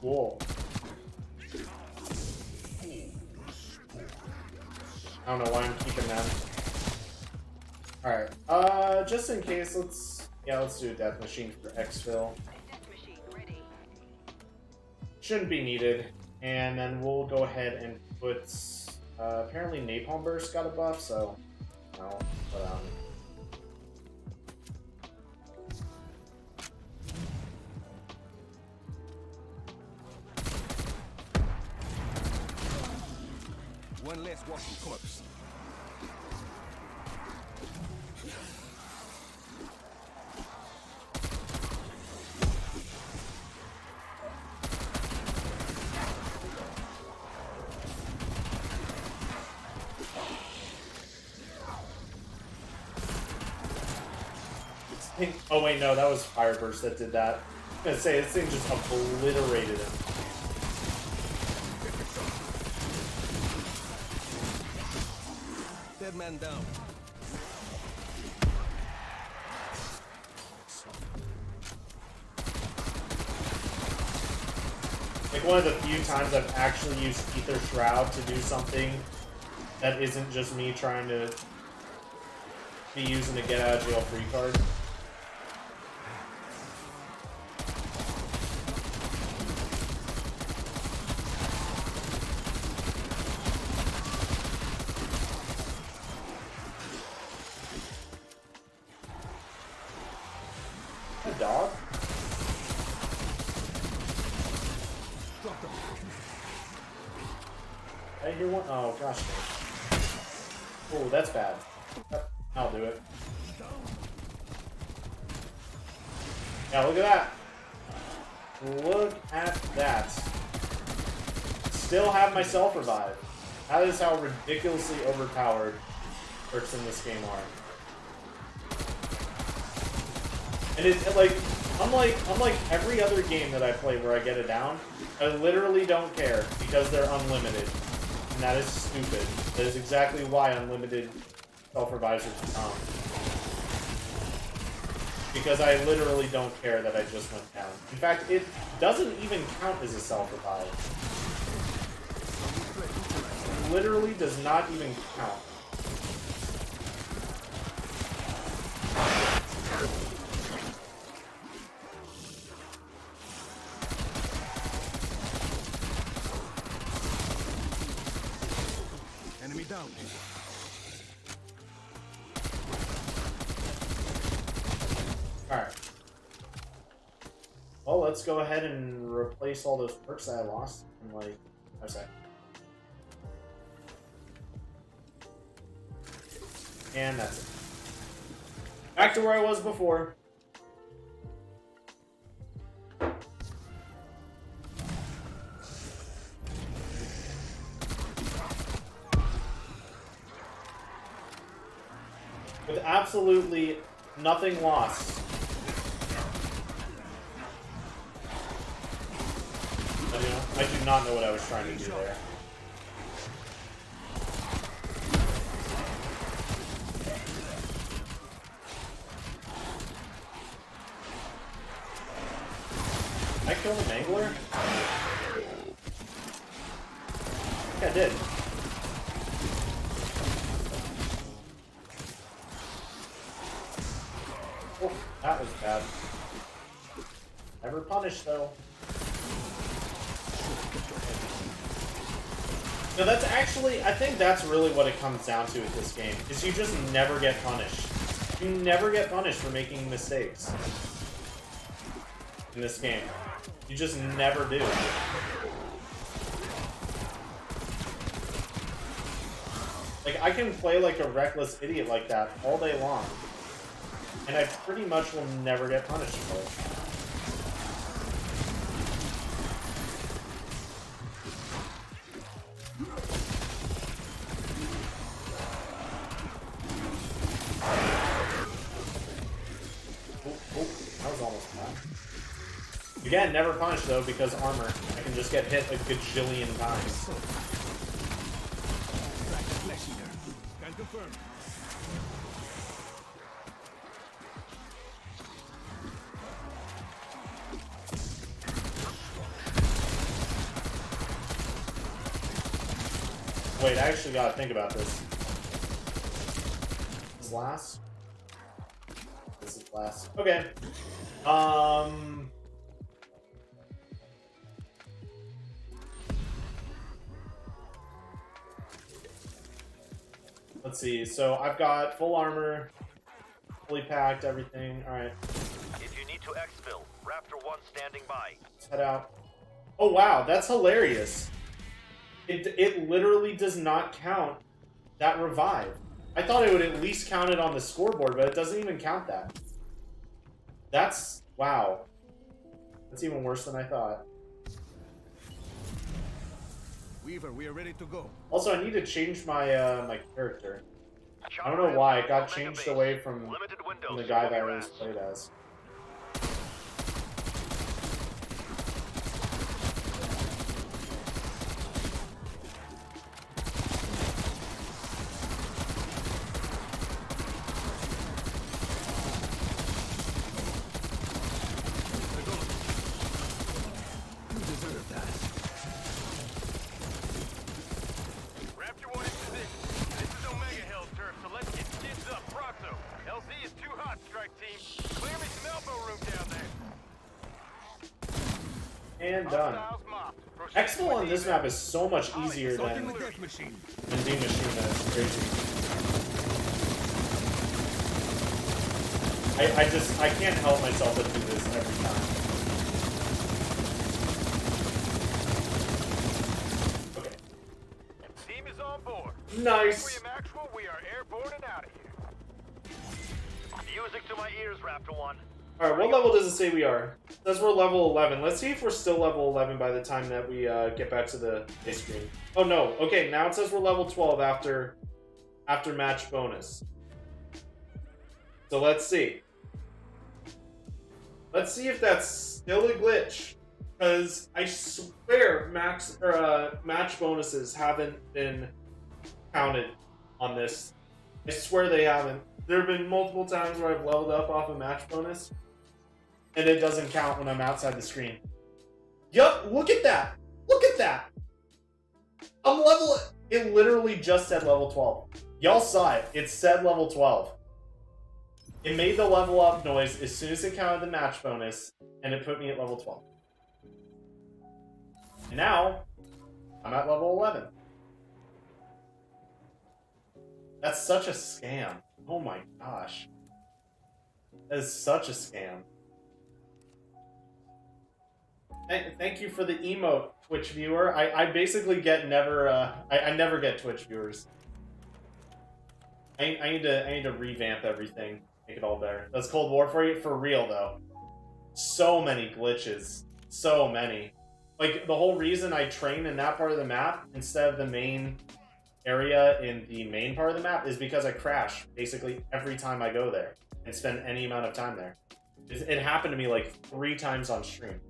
Cool. I don't know why I'm keeping them. Alright, just in case, let's do a death machine for exfil. Shouldn't be needed. And then we'll go ahead and put, apparently Napalm Burst got a buff, so, no, but, One less walking corpse. oh wait, no, that was Fire Burst that did that. I was gonna say, this thing just obliterated him. Dead man down. Like, one of the few times I've actually used Ether Shroud to do something that isn't just me trying to be using a get out of jail free card. A dog? Drop them. I hear one. Oh gosh. Oh, that's bad. I'll do it. Yeah, look at that. Look at that. Still have my self-revive. That is how ridiculously overpowered perks in this game are. And it's like, unlike every other game that I play where I get it down, I literally don't care because they're unlimited. And that is stupid. That is exactly why unlimited self-revives are dumb. Because I literally don't care that I just went down. In fact, it doesn't even count as a self-revive. It literally does not even count. Enemy down. Alright. Well, let's go ahead and replace all those perks that I lost in like a sec. And that's it. Back to where I was before. With absolutely nothing lost. I do not know what I was trying to do there. Did I kill the Mangler? I think I did. Oh, that was bad. Never punished, though. No, that's actually, I think that's really what it comes down to with this game, is you just never get punished. You never get punished for making mistakes in this game. You just never do. Like, I can play like a reckless idiot like that all day long, and I pretty much will never get punished for it. Again, never punished though, because armor. I can just get hit a gajillion times. Can confirm. Wait, I actually gotta think about this. This is last? This is last. Okay. Let's see. So I've got full armor, fully packed, everything. All right. If you need to exfil, Raptor 1 standing by. Let's head out. Oh wow, that's hilarious. It literally does not count that revive. I thought it would at least count it on the scoreboard, but it doesn't even count that. That's wow. That's even worse than I thought. Weaver, we are ready to go. Also, I need to change my my character. I don't know why it got changed away from the guy that I always played as. You deserve that. Raptor 1 in position. This is Omega Hell's turf, so let's get skids up pronto. LZ is too hot, strike team. Clear me some elbow room down there. And done. Hostiles mopped. Proceed Exfil with on this evac. map is so much easier Assaulting than the death machine. Doom Machine. That's crazy. I can't help myself but do this every time. Okay. Team is on board. Nice. Requiem Actual, we are airborne and out of here. Music to my ears, Raptor 1. Alright, what level does it say we are? It says we're level 11. Let's see if we're still level 11 by the time that we get back to the base screen. Oh no, okay, now it says we're level 12 after match bonus. So let's see. Let's see if that's still a glitch. Because I swear match bonuses haven't been counted on this. I swear they haven't. There have been multiple times where I've leveled up off a match bonus, and it doesn't count when I'm outside the screen. Yup, look at that! Look at that! I'm level... It literally just said level 12. Y'all saw it. It said level 12. It made the level up noise as soon as it counted the match bonus, and it put me at level 12. And now, I'm at level 11. That's such a scam. Oh my gosh. That is such a scam. Thank you for the emote, Twitch viewer. I basically get never, I never get Twitch viewers. I need to revamp everything. Make it all better. That's Cold War for you? For real, though. So many glitches. So many. Like, the whole reason I train in that part of the map instead of the main area in the main part of the map is because I crash basically every time I go there and spend any amount of time there. It happened to me like 3 times on stream.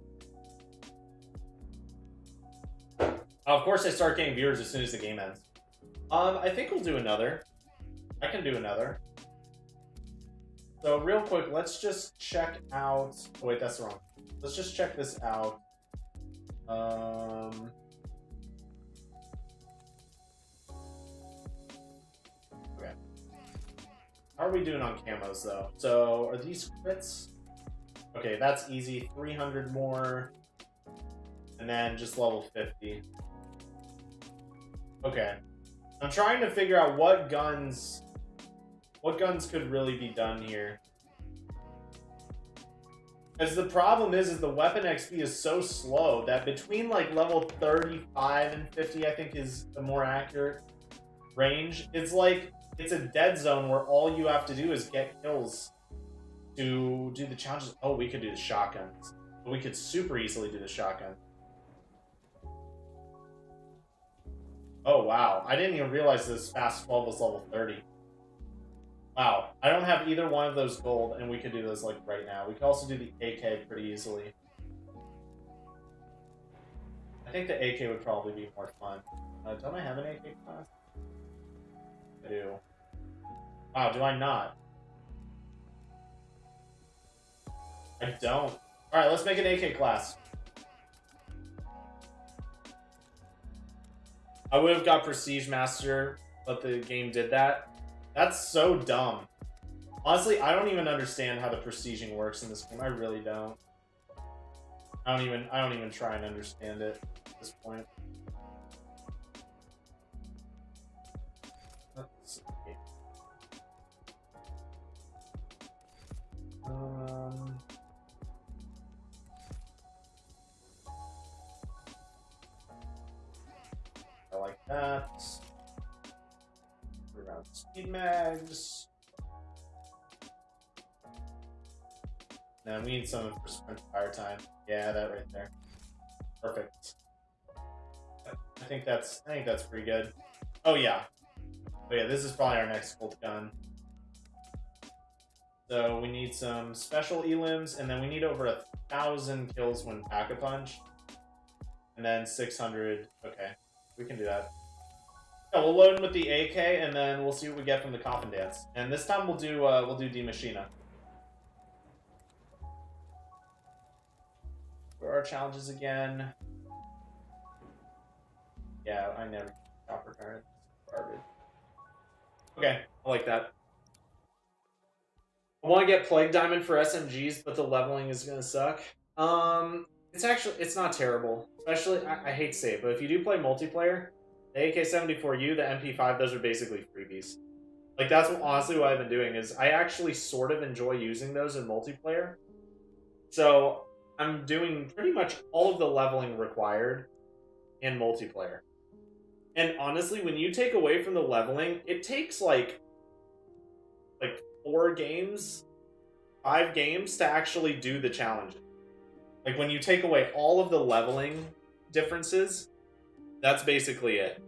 Of course, I start getting viewers as soon as the game ends. I think we'll do another. I can do another. So real quick, let's just check out... Oh wait, that's wrong. Let's just check this out. Okay. How are we doing on camos, though? So, are these crits? Okay, that's easy. 300 more. And then just level 50. Okay. I'm trying to figure out what guns could really be done here. Because the problem is the weapon XP is so slow that between like level 35 and 50, I think is the more accurate range. It's like, it's a dead zone where all you have to do is get kills to do the challenges. Oh, we could do the shotguns. We could super easily do the shotgun. Oh, wow. I didn't even realize this Fast 12 was level 30. Wow. I don't have either one of those gold, and we could do those, like, right now. We could also do the AK pretty easily. I think the AK would probably be more fun. Don't I have an AK class? I do. Wow, do I not? I don't. Alright, let's make an AK class. I would have got Prestige Master, but the game did that. That's so dumb. Honestly, I don't even understand how the prestiging works in this game. I really don't. I don't even try and understand it at this point. Let's see. that. Around speed mags. Now we need some for sprint fire time. Yeah, that right there. Perfect. I think that's pretty good. Oh yeah. Oh yeah, this is probably our next gold gun. So we need some special elims, and then we need over 1,000 kills when Pack-a-Punch. And then 600. Okay, we can do that. Yeah, we'll load in with the AK, and then we'll see what we get from the coffin dance. And this time we'll do D Machina. Where are our challenges again? Yeah, I never chopper current. Garbage. Okay, I like that. I want to get Plague Diamond for SMGs, but the leveling is gonna suck. It's not terrible. Especially, I hate to say it, but if you do play multiplayer, the AK-74U, the MP5, those are basically freebies. Like, that's honestly what I've been doing, is I actually sort of enjoy using those in multiplayer. So, I'm doing pretty much all of the leveling required in multiplayer. And honestly, when you take away from the leveling, it takes like 4 games, 5 games to actually do the challenges. Like, when you take away all of the leveling differences, that's basically it.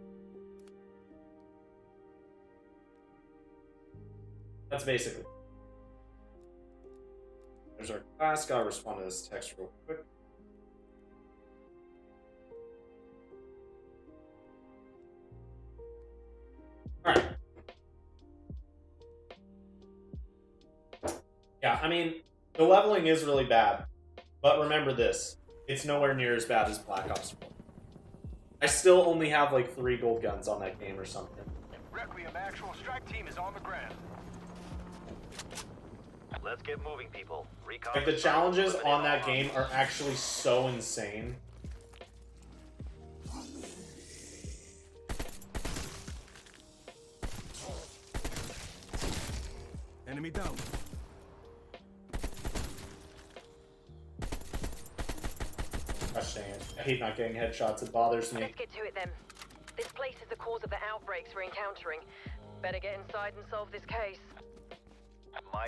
That's basically it. There's our class. Gotta respond to this text real quick. Alright. Yeah, I mean, the leveling is really bad. But remember this. It's nowhere near as bad as Black Ops 4. I still only have like 3 gold guns on that game or something. Requiem actual strike team is on the ground. Let's get moving, people. Recon Like, the challenges on that game are actually so insane. Enemy down. Gosh dang it. I hate not getting headshots. It bothers me. Let's get to it then. This place is the cause of the outbreaks we're encountering. Better get inside and solve this case.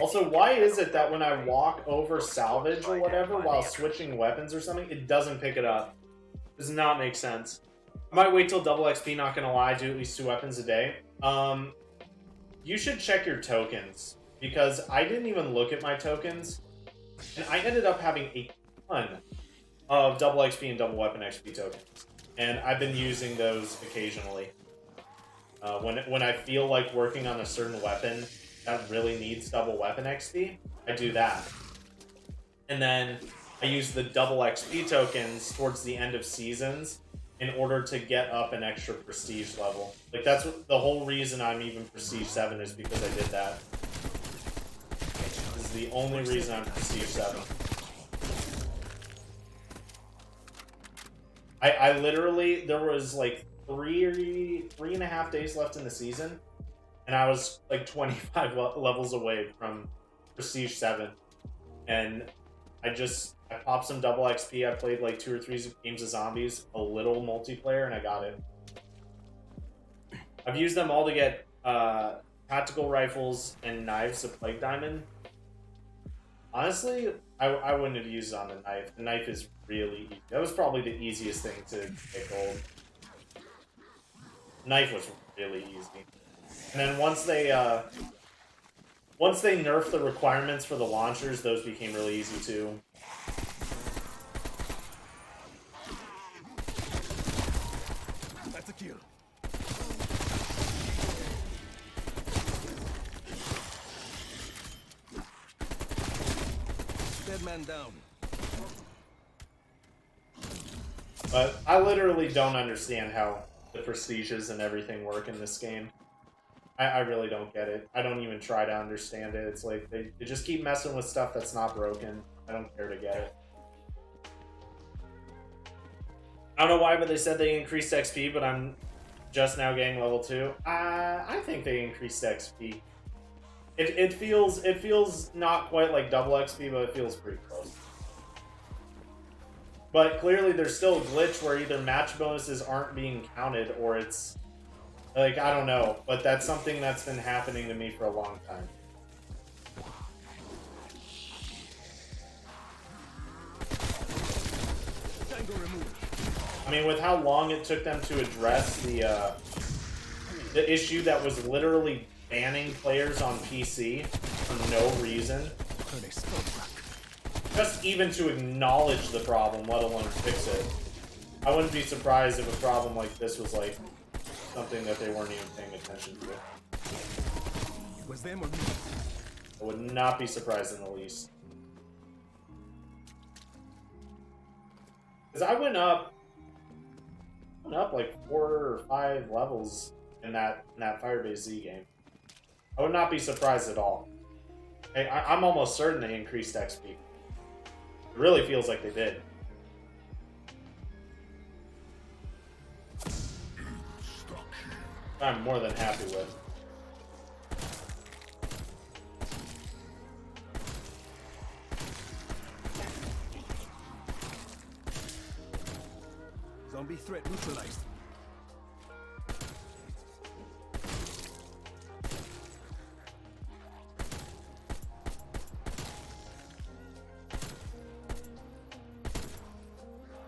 Also, why is it that when I walk over salvage or whatever while switching weapons or something, it doesn't pick it up? Does not make sense. I might wait till double XP, not gonna lie, do at least 2 weapons a day. You should check your tokens, because I didn't even look at my tokens, and I ended up having a ton of double XP and double weapon XP tokens. And I've been using those occasionally. When I feel like working on a certain weapon that really needs double weapon XP, I do that. And then I use the double XP tokens towards the end of seasons in order to get up an extra prestige level. Like, that's the whole reason I'm even prestige 7 is because I did that. This is the only reason I'm prestige 7. I literally, there was like 3.5 days left in the season, and I was like 25 levels away from prestige 7, and I popped some double XP. I played like 2 or 3 games of zombies, a little multiplayer, and I got it. I've used them all to get tactical rifles and knives of Plague Diamond. Honestly, I wouldn't have used it on the knife. The knife is really easy. That was probably the easiest thing to get gold. Knife was really easy. And then once they nerfed the requirements for the launchers, those became really easy too. That's a kill. Dead man down. But I literally don't understand how the prestiges and everything work in this game. I really don't get it. I don't even try to understand it. It's like they just keep messing with stuff that's not broken. I don't care to get it. I don't know why, but they said they increased XP, but I'm just now getting level 2. I think they increased XP. It feels not quite like double XP, but it feels pretty close. But clearly there's still a glitch where either match bonuses aren't being counted or it's... Like, I don't know. But that's something that's been happening to me for a long time. Tango removed. I mean, with how long it took them to address the issue that was literally banning players on PC for no reason, Turn a skull back. just even to acknowledge the problem, let alone fix it. I wouldn't be surprised if a problem like this was like something that they weren't even paying attention to. Was them or me? I would not be surprised in the least. Because I went up like 4 or 5 levels in that Firebase Z game. I would not be surprised at all. I'm almost certain they increased XP. It really feels like they did. I'm more than happy with. Zombie threat neutralized.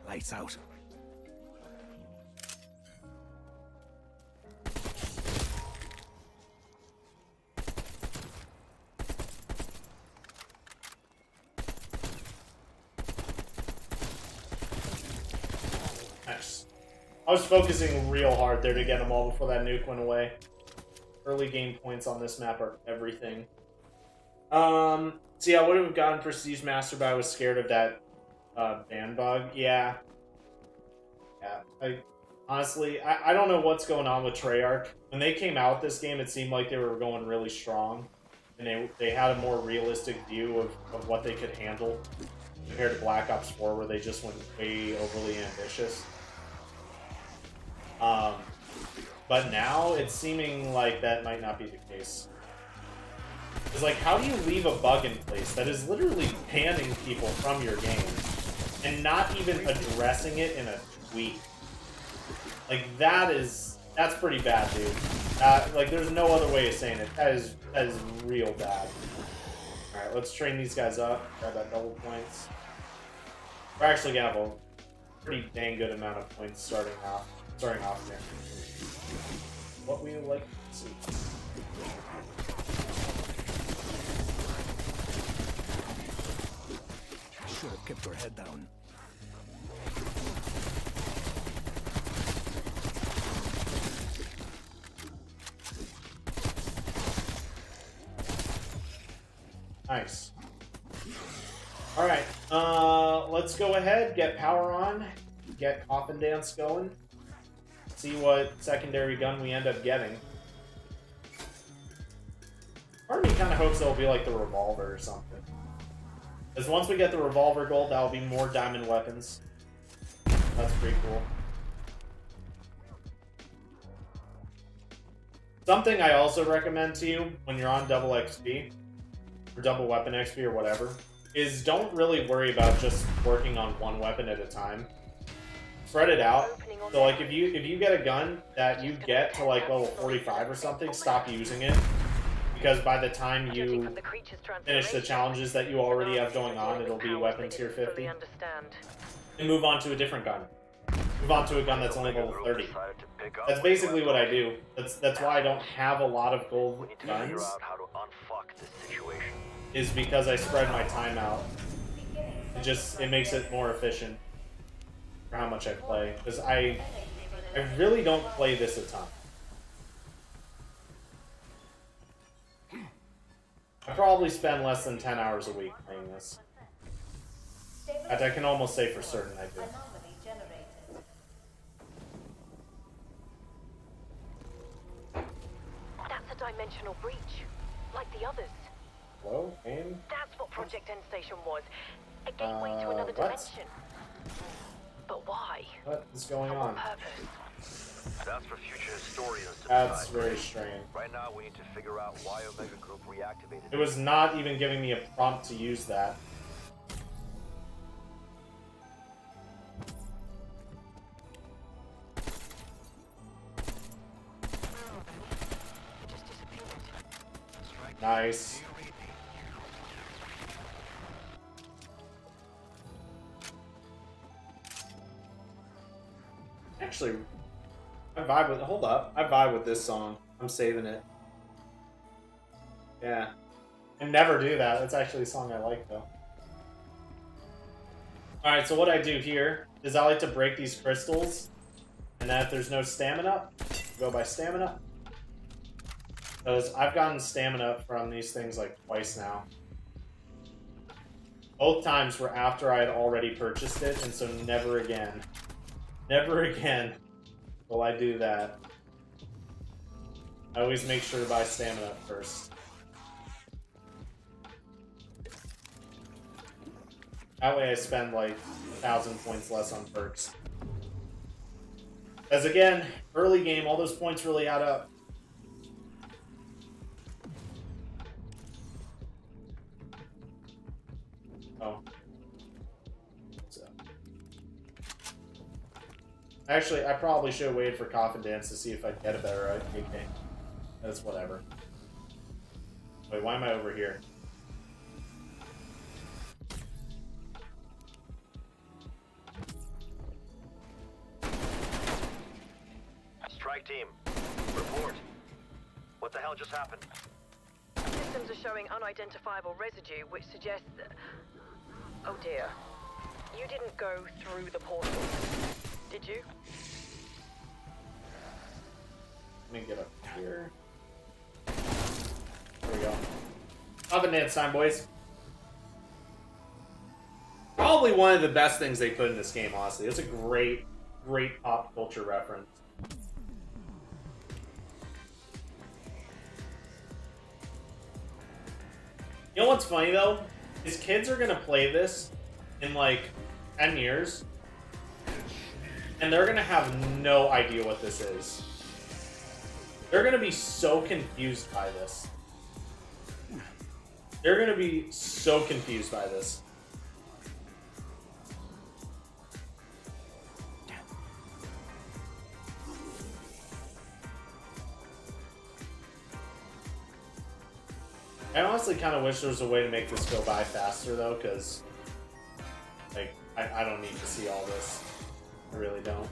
Lights out. Nice. I was focusing real hard there to get them all before that nuke went away. Early game points on this map are everything. So yeah, I would have gotten Prestige Master, but I was scared of that ban bug. Yeah. Honestly, I don't know what's going on with Treyarch. When they came out with this game, it seemed like they were going really strong. And they had a more realistic view of what they could handle compared to Black Ops 4, where they just went way overly ambitious. But now it's seeming like that might not be the case. It's like, how do you leave a bug in place that is literally banning people from your game and not even addressing it in a tweet? Like, that's pretty bad, dude. Like, there's no other way of saying it. That is real bad. Alright, let's train these guys up. Grab that double points. We're actually gonna have a pretty dang good amount of points starting off here. What we would like to see. Should have kept your head down. Nice. Alright, let's go ahead, get power on, get Coffin Dance going, see what secondary gun we end up getting. Part of me kind of hopes it'll be like the revolver or something. Because once we get the revolver gold, that'll be more diamond weapons. That's pretty cool. Something I also recommend to you when you're on double XP, or double weapon XP or whatever, is don't really worry about just working on one weapon at a time. Spread it out. So like if you get a gun that you get to like level 45 or something, stop using it. Because by the time you finish the challenges that you already have going on, it'll be weapon tier 50. And move on to a different gun. Move on to a gun that's only level 30. That's basically what I do. That's why I don't have a lot of gold guns. Is because I spread my time out. It makes it more efficient for how much I play. Because I really don't play this a ton. I probably spend less than 10 hours a week playing this. In fact, I can almost say for certain I do. That's a dimensional breach, like the others. Hello, game? That's what Project End Station was. A gateway to another what? dimension. But why? What is going For on? what purpose? That's for future historians to That's decide. very strange. Right now, we need to figure out why Omega Group reactivated. It was not even giving me a prompt to use that. Nice. Actually, I vibe with. Hold up, I vibe with this song. I'm saving it. Yeah, I never do that. That's actually a song I like though. All right, so what I do here is I like to break these crystals, and then if there's no stamina, go by stamina. Because I've gotten stamina from these things like twice now. Both times were after I had already purchased it, and so never again will I do that. I always make sure to buy stamina first. That way I spend like 1,000 points less on perks. As again, early game, all those points really add up. Oh. So. Actually, I probably should have waited for Coffin Dance to see if I'd get a better AK. That's whatever. Wait, why am I over here? Strike team, report. What the hell just happened? Systems are showing unidentifiable residue, which suggests that... Oh dear. You didn't go through the portal, did you? Let me get up here. There we go. Coffin Dance time, boys. Probably one of the best things they put in this game, honestly. It's a great, great pop culture reference. You know what's funny though? Is kids are gonna play this in like 10 years and they're gonna have no idea what this is. They're gonna be so confused by this. They're gonna be so confused by this. I honestly kind of wish there was a way to make this go by faster, though, because, like, I don't need to see all this. I really don't.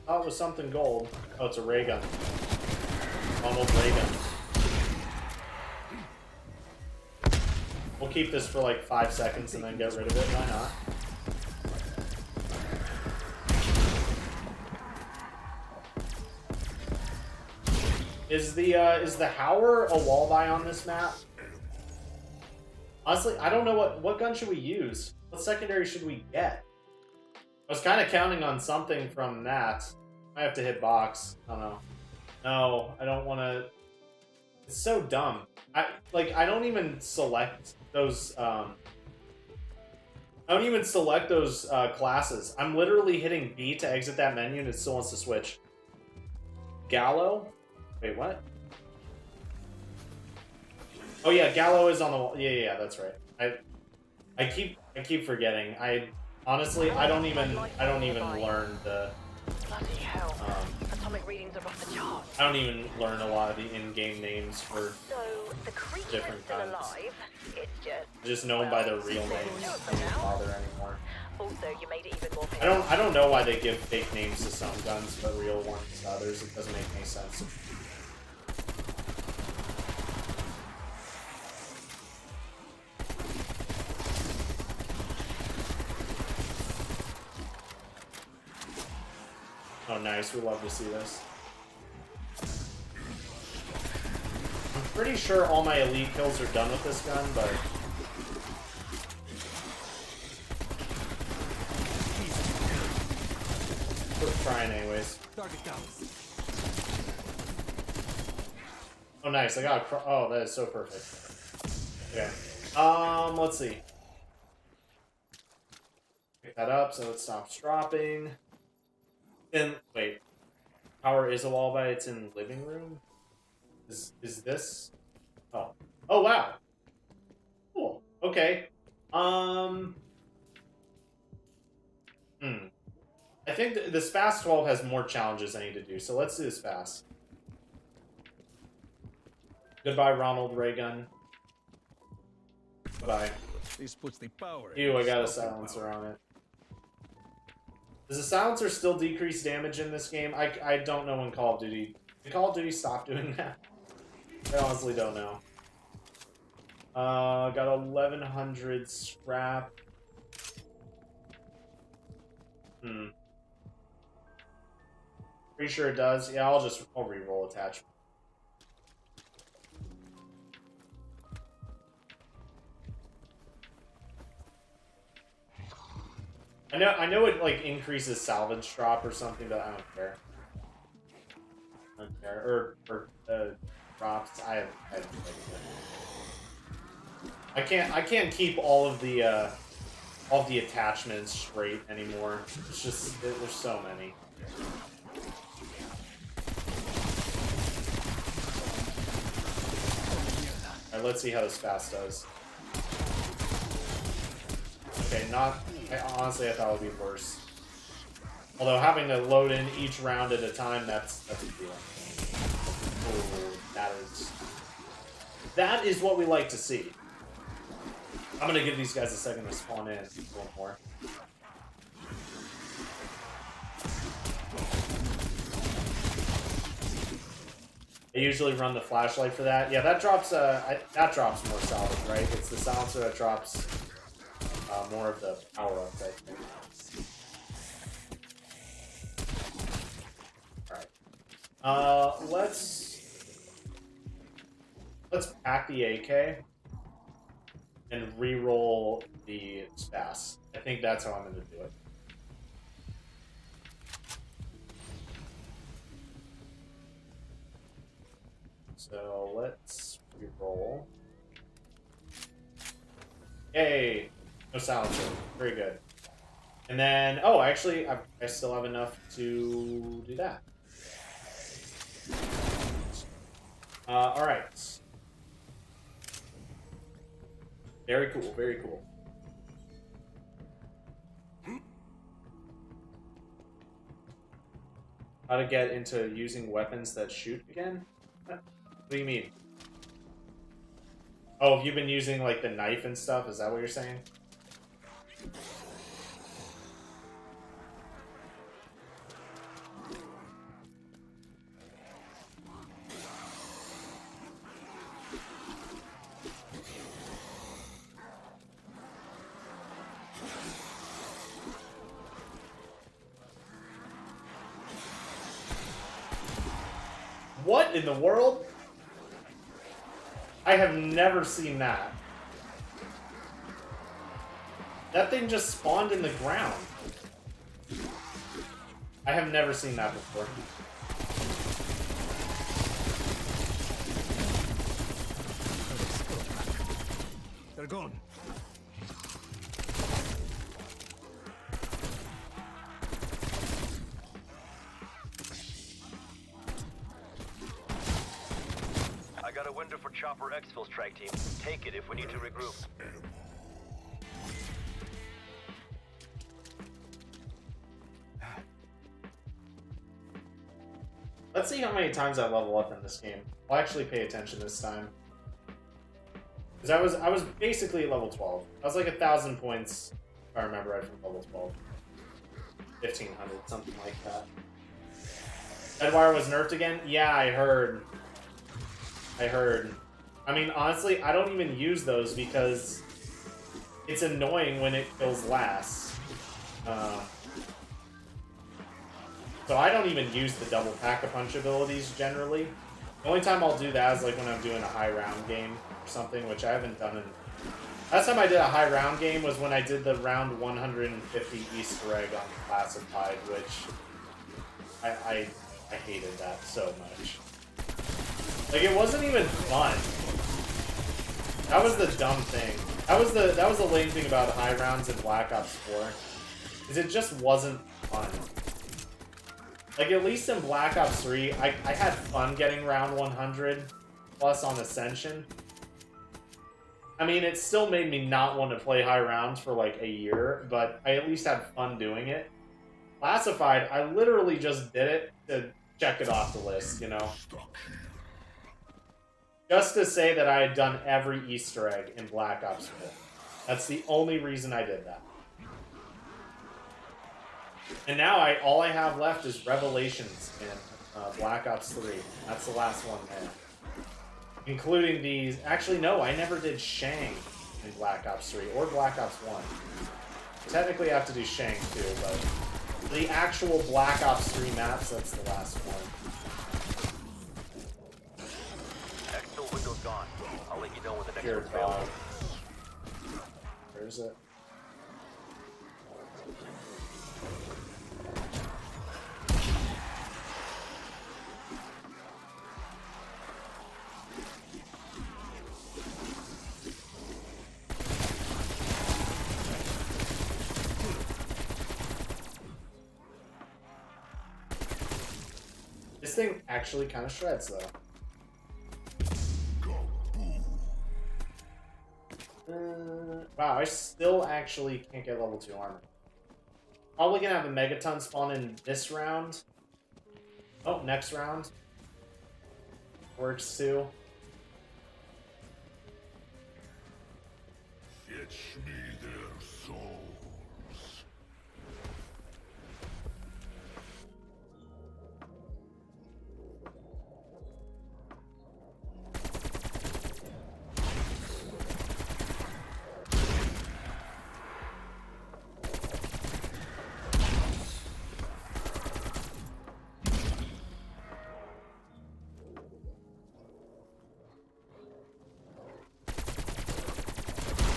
Oh, it was something gold. Oh, it's a ray gun. Almost ray gun. We'll keep this for like 5 seconds and then get rid of it. Why not? Is the Howler a walleye on this map? Honestly, I don't know what gun should we use? What secondary should we get? I was kind of counting on something from that. I have to hit box. I don't know. No, I don't want to. It's so dumb. I don't even select those. I don't even select those classes. I'm literally hitting B to exit that menu, and it still wants to switch. Gallo. Wait, what? Oh yeah, Gallo is on the wall. Yeah, that's right. I keep forgetting. Honestly, I don't even learn the. Bloody hell. Atomic readings are off the charts. I don't even learn a lot of the in-game names for So the creature is different still kinds. alive. It's just know them by their real names. I don't bother anymore. also you made it even more painful. I don't know why they give fake names to some guns but real ones to others. It doesn't make any sense. Oh, nice. We love to see this. I'm pretty sure all my elite kills are done with this gun, but... We're trying anyways. Target down. Oh, nice. I got a... Oh, that is so perfect. Okay. Let's see. Pick that up so it stops dropping. Then wait, power is a wall by it's in living room. Is this? Oh, oh wow, cool. Okay. I think the SPAS 12 has more challenges I need to do, so let's do the SPAS. Goodbye, Ronald Reagan. Bye. This puts the power. Ew, I got a Stopping silencer power. on it. Does the silencer still decrease damage in this game? I don't know when Call of Duty... Did Call of Duty stop doing that? I honestly don't know. Got 1,100 scrap. Pretty sure it does. Yeah, I'll re-roll attachment. I know it like increases salvage drop or something, but I don't care. I don't care. Or drops. I have I can't keep all of the attachments straight anymore. It's just there's so many. Alright, let's see how this fast does. Okay, honestly, I thought it would be worse. Although having to load in each round at a time, that's a deal. Ooh, that is what we like to see. I'm gonna give these guys a second to spawn in. One more. I usually run the flashlight for that. Yeah, that drops more salvage, right? It's the silencer that drops more of the power up, I think. Alright. Let's pack the AK and re-roll the SPAS. I think that's how I'm gonna do it. So let's re-roll. Yay! No silencer. Very good. And then, oh, actually, I still have enough to do that. Alright. Very cool, very cool. How to get into using weapons that shoot again? What do you mean? Oh, have you been using, like, the knife and stuff? Is that what you're saying? What in the world? I have never seen that. That thing just spawned in the ground. I have never seen that before. They're gone. I got a window for Chopper Exfil strike team. Take it if we need to regroup. Let's see how many times I level up in this game. I'll actually pay attention this time. Because I was basically at level 12. I was like 1,000 points, if I remember right, from level 12. 1,500, something like that. Deadwire was nerfed again? Yeah, I heard. I mean, honestly, I don't even use those because it's annoying when it kills last. So I don't even use the double pack-a-punch abilities generally. The only time I'll do that is like when I'm doing a high round game or something, which I haven't done in... Last time I did a high round game was when I did the round 150 Easter egg on Classified, which I hated that so much. Like, it wasn't even fun. That was the dumb thing. That was the lame thing about high rounds in Black Ops 4. Is it just wasn't fun. Like, at least in Black Ops 3, I had fun getting round 100 plus on Ascension. I mean, it still made me not want to play high rounds for like a year, but I at least had fun doing it. Classified, I literally just did it to check it off the list, you know? Just to say that I had done every Easter egg in Black Ops 4. That's the only reason I did that. And now all I have left is Revelations in Black Ops 3. That's the last one there. Including these... Actually, no, I never did Shang in Black Ops 3 or Black Ops 1. Technically, I have to do Shang too, but the actual Black Ops 3 maps, that's the last one. Exfil window's gone. I'll let you know when the next Pure one's available. dog. Where's it? This thing actually kind of shreds, though. Wow, I still actually can't get level 2 armor. Probably gonna have a Megaton spawn in this round. Oh, next round. Works too. Fetch me their souls.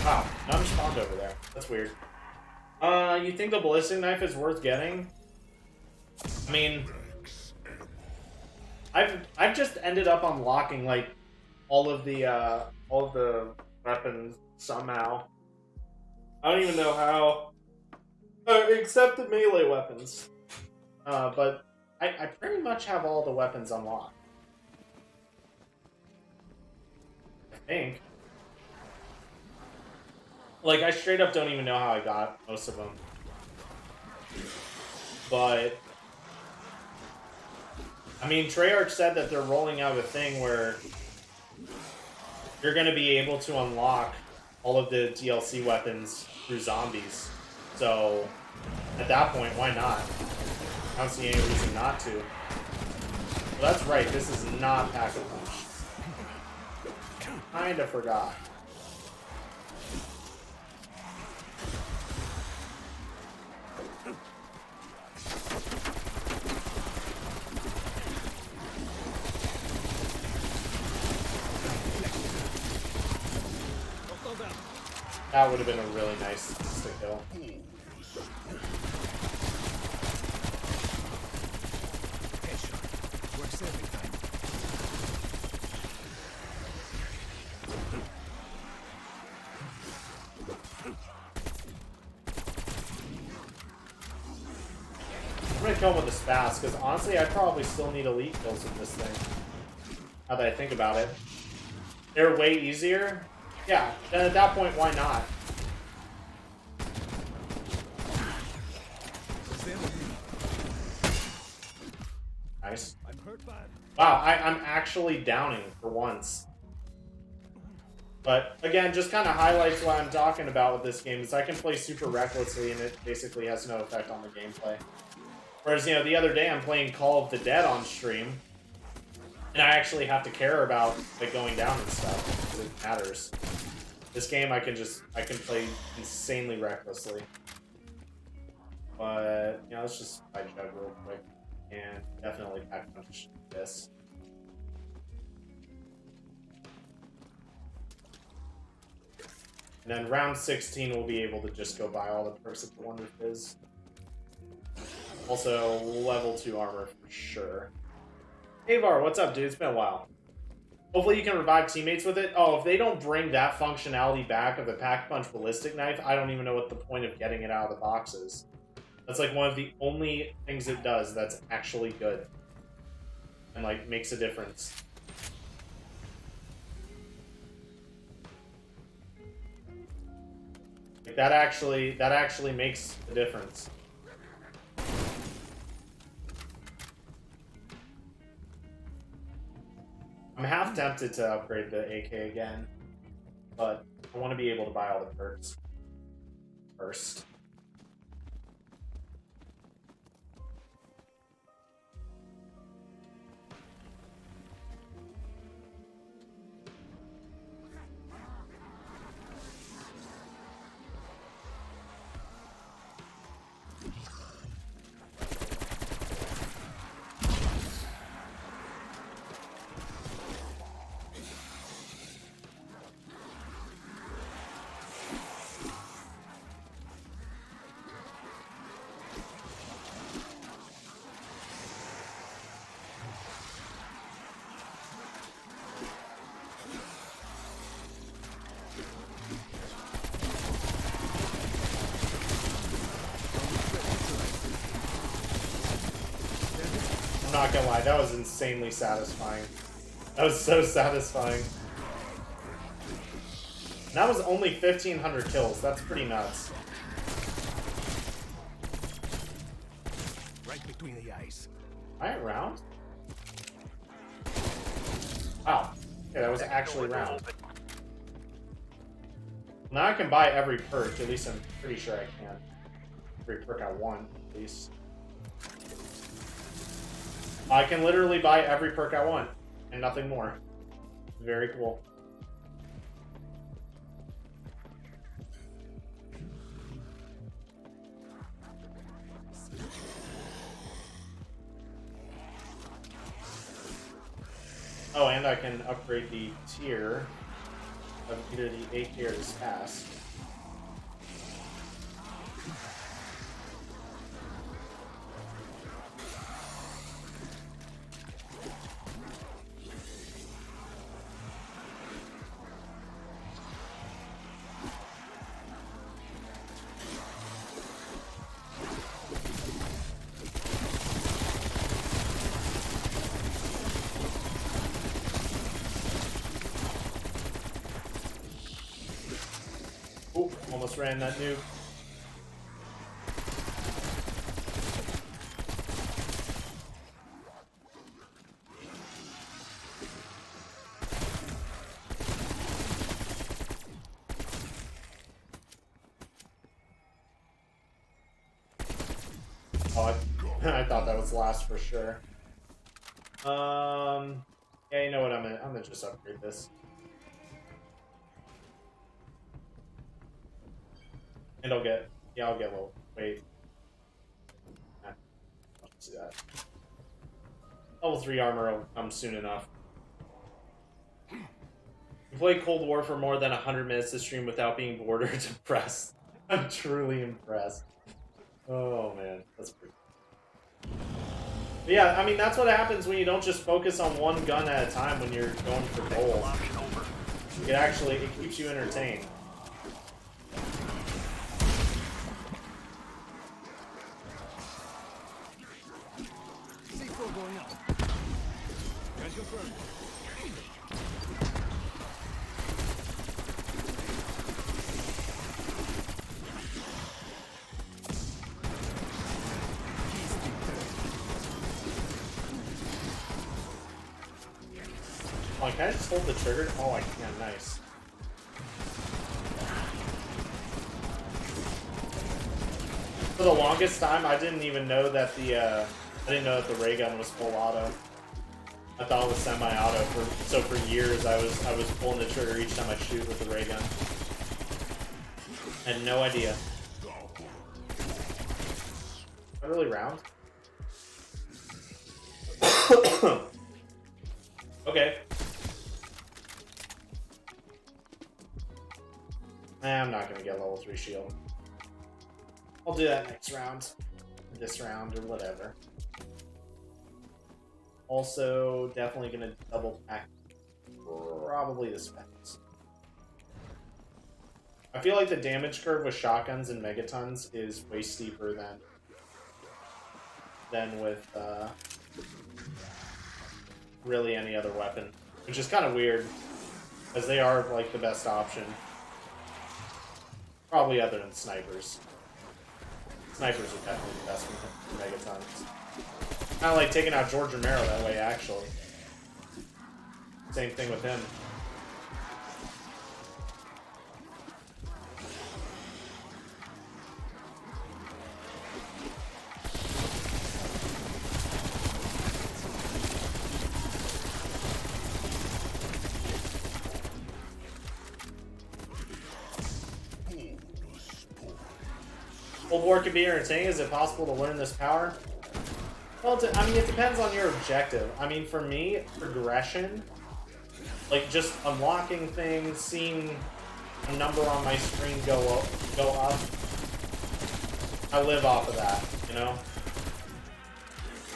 Wow, none spawned over there. That's weird. You think the ballistic knife is worth getting? I mean, I've just ended up unlocking like all of the weapons somehow. I don't even know how, except the melee weapons. But I pretty much have all the weapons unlocked. I think. Like, I straight up don't even know how I got most of them. But, I mean, Treyarch said that they're rolling out a thing where you're going to be able to unlock all of the DLC weapons through zombies. So, at that point, why not? I don't see any reason not to. Well, that's right, this is not Pack-a-Punch. Kinda forgot. That would have been a really nice stick kill. Headshot. Works every time. I'm gonna kill him with the spaz, because honestly, I probably still need elite kills with this thing. Now that I think about it. They're way easier. Yeah, then at that point, why not? Nice. I'm hurt bad. Wow, I'm actually downing for once. But again, just kind of highlights what I'm talking about with this game is I can play super recklessly and it basically has no effect on the gameplay. Whereas, you know, the other day I'm playing Call of the Dead on stream, and I actually have to care about like going down and stuff because it matters. This game I can play insanely recklessly. But you know, let's just fight Jug real quick and definitely Pack-a-Punch this. And then round 16 we'll be able to just go buy all the perks at the Wonder Fizz. Also, level 2 armor for sure. Avar, what's up, dude? It's been a while. Hopefully you can revive teammates with it. Oh, if they don't bring that functionality back of the Pack-a-Punch ballistic knife, I don't even know what the point of getting it out of the box is. That's like one of the only things it does that's actually good. And like makes a difference. Like that actually makes a difference. I'm half tempted to upgrade the AK again, but I want to be able to buy all the perks first. I'm not gonna lie, that was insanely satisfying. That was so satisfying. And that was only 1,500 kills. That's pretty nuts. Right between the eyes. Am I round? Wow. Okay, that was actually round. Now I can buy every perk. At least I'm pretty sure I can. Every perk I want, at least. I can literally buy every perk I want, and nothing more. Very cool. Oh, and I can upgrade the tier of either the AK or the SASS. Oh, almost ran that nuke. Oh, I thought that was last for sure. Yeah, you know what? I'm gonna just upgrade this. And I'll get a little wait. I'll see that. Level 3 armor will come soon enough. You played Cold War for more than 100 minutes to stream without being bored or depressed. I'm truly impressed. Oh man, that's pretty. But yeah, I mean that's what happens when you don't just focus on one gun at a time when you're going for goals. It keeps you entertained. Going up. Can confirm. Oh, can I just hold the trigger? Oh, I can. Nice. For the longest time, I didn't even know that the ray gun was full auto. I thought it was semi-auto. So for years, I was pulling the trigger each time I shoot with the ray gun. I had no idea. Is that really round? Okay. I'm not gonna get level 3 shield. I'll do that next round. This round or whatever. Also, definitely gonna double pack probably the specs. I feel like the damage curve with shotguns and megatons is way steeper than than with really any other weapon, which is kind of weird, as they are like the best option. Probably other than snipers. Snipers are definitely the best for megatons. Kind of like taking out George Romero that way, actually. Same thing with him. Cold War can be entertaining. Is it possible to learn this power? Well, I mean, it depends on your objective. I mean, for me, progression, like just unlocking things, seeing a number on my screen go up. I live off of that, you know?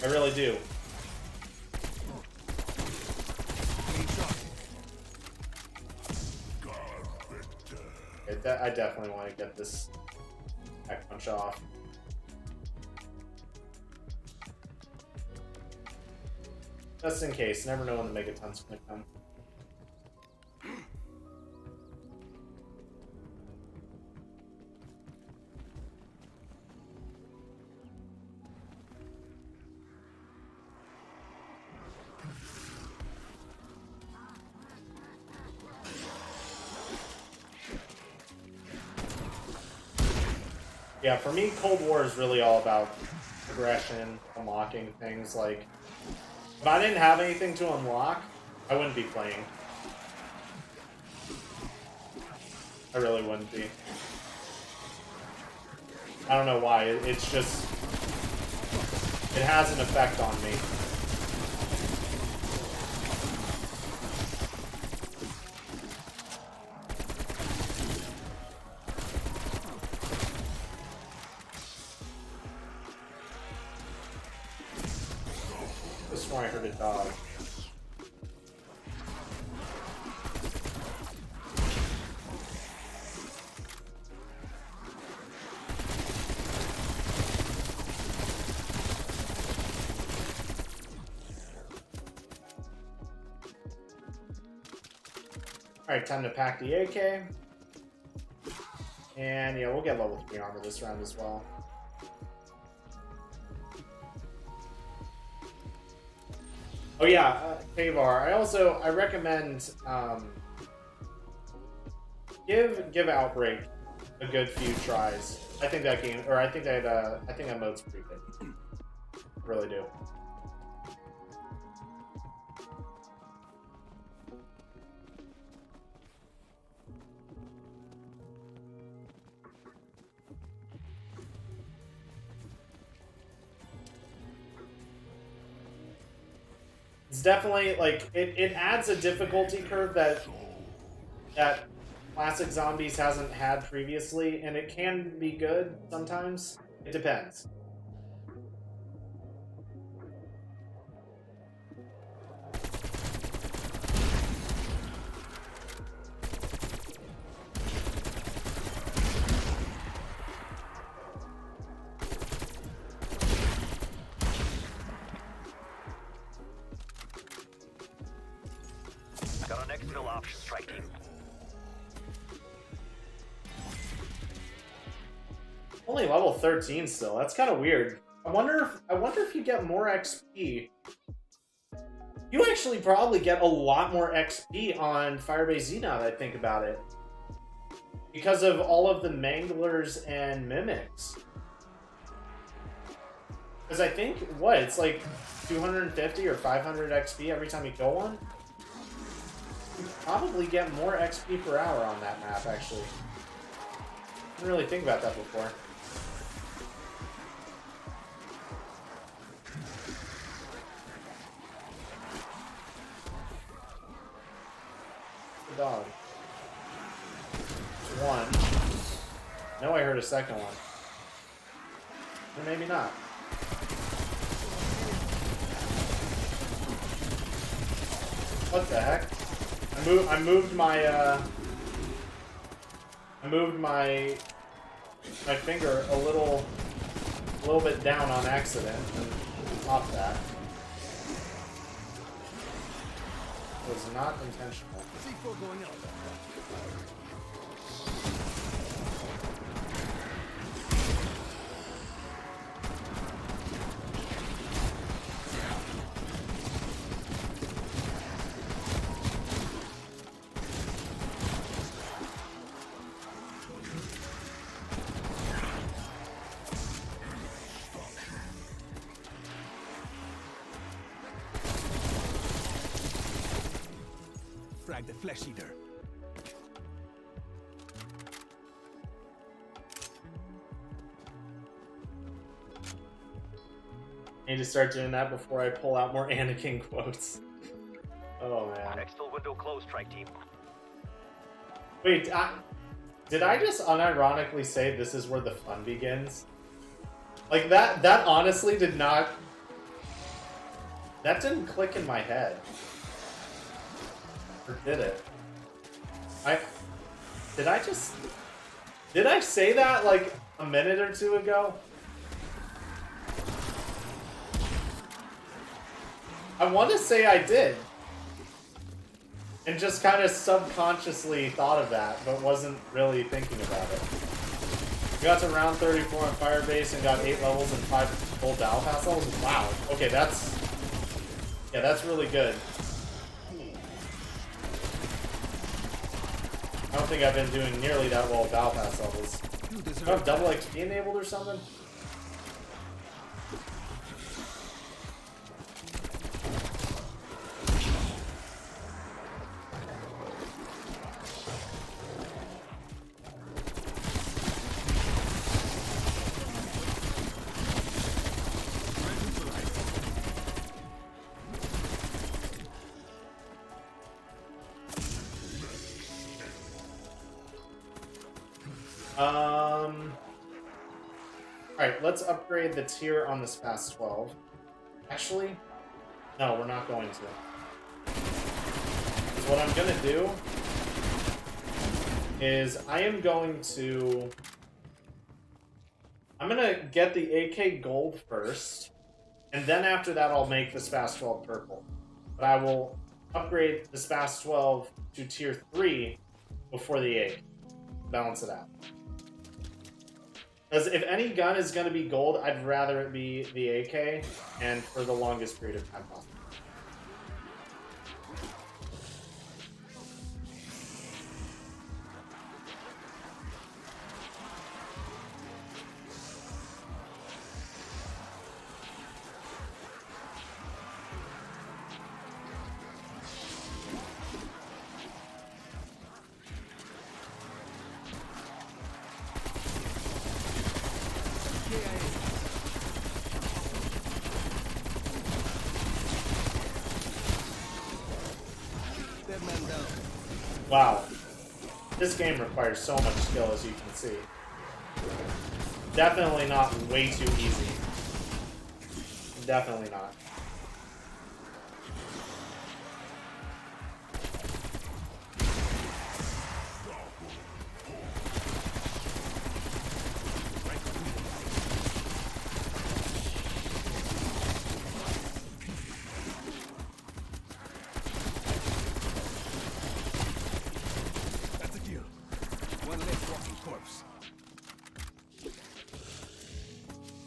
I really do. Okay, I definitely want to get this back punch off. Just in case, never know when the megaton's gonna come. Yeah, for me, Cold War is really all about progression, unlocking things. Like, if I didn't have anything to unlock, I wouldn't be playing. I really wouldn't be. I don't know why. It's just... it has an effect on me. I heard a dog. Alright, time to pack the AK. And yeah, we'll get level 3 armor this round as well. Oh yeah, Kavar. I recommend give Outbreak a good few tries. I think that game, or I think that mode's pretty good. I really do. It's definitely, like, it adds a difficulty curve that classic zombies hasn't had previously, and it can be good sometimes. It depends. Got our next fill option, strike team. Only level 13 still. That's kind of weird. I wonder if you get more XP. You actually probably get a lot more XP on Firebase Z now that I think about it, because of all of the manglers and mimics. Because I think it's like 250 or 500 XP every time you kill one. You probably get more XP per hour on that map, actually. I didn't really think about that before. The dog. There's one. No, I heard a second one. Or maybe not. What the heck? I moved my finger a little bit down on accident, and off that. Was not intentional. C4 going up. Frag the flesh eater. I need to start doing that before I pull out more Anakin quotes. Oh man. Exfil window closed, strike team. Wait, did I just unironically say this is where the fun begins? Like that honestly did not... That didn't click in my head. Or did it? Did I say that like a minute or two ago? I want to say I did. And just kind of subconsciously thought of that, but wasn't really thinking about it. We got to round 34 on Firebase and got 8 levels and 5 full battle pass levels. Wow. Okay, that's really good. I don't think I've been doing nearly that well with battle pass levels. Do I have double XP enabled or something? Alright, let's upgrade the tier on this fast 12. Actually, no, we're not going to. Because what I'm going to do is I'm going to get the AK gold first, and then after that I'll make this fast 12 purple. But I will upgrade this fast 12 to tier 3 before the 8. Balance it out. Because if any gun is going to be gold, I'd rather it be the AK, and for the longest period of time possible. Wow. This game requires so much skill, as you can see. Definitely not way too easy. Definitely not.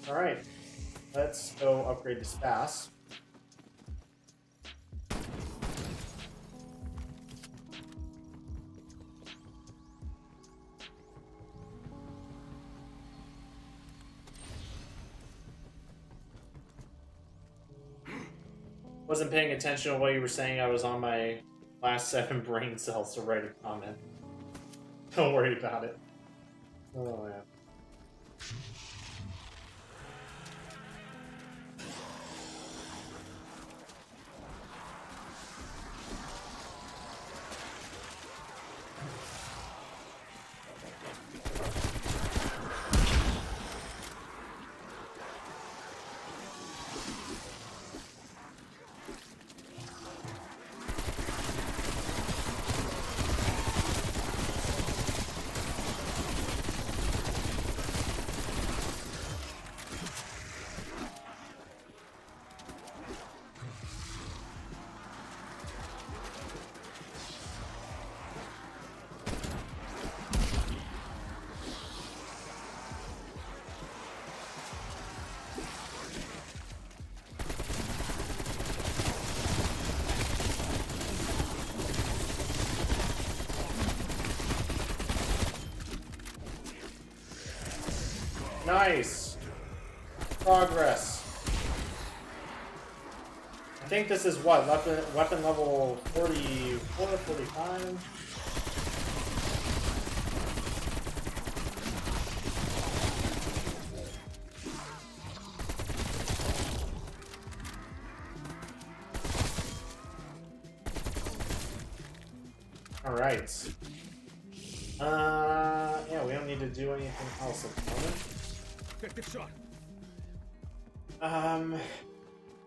Alright, let's go upgrade to Spas. Wasn't paying attention to what you were saying. I was on my last 7 brain cells to write a comment. Don't worry about it. Oh, yeah. Nice. Progress. I think this is what? Weapon level 44, 45? Alright. Yeah, we don't need to do anything else at the moment. Effective shot.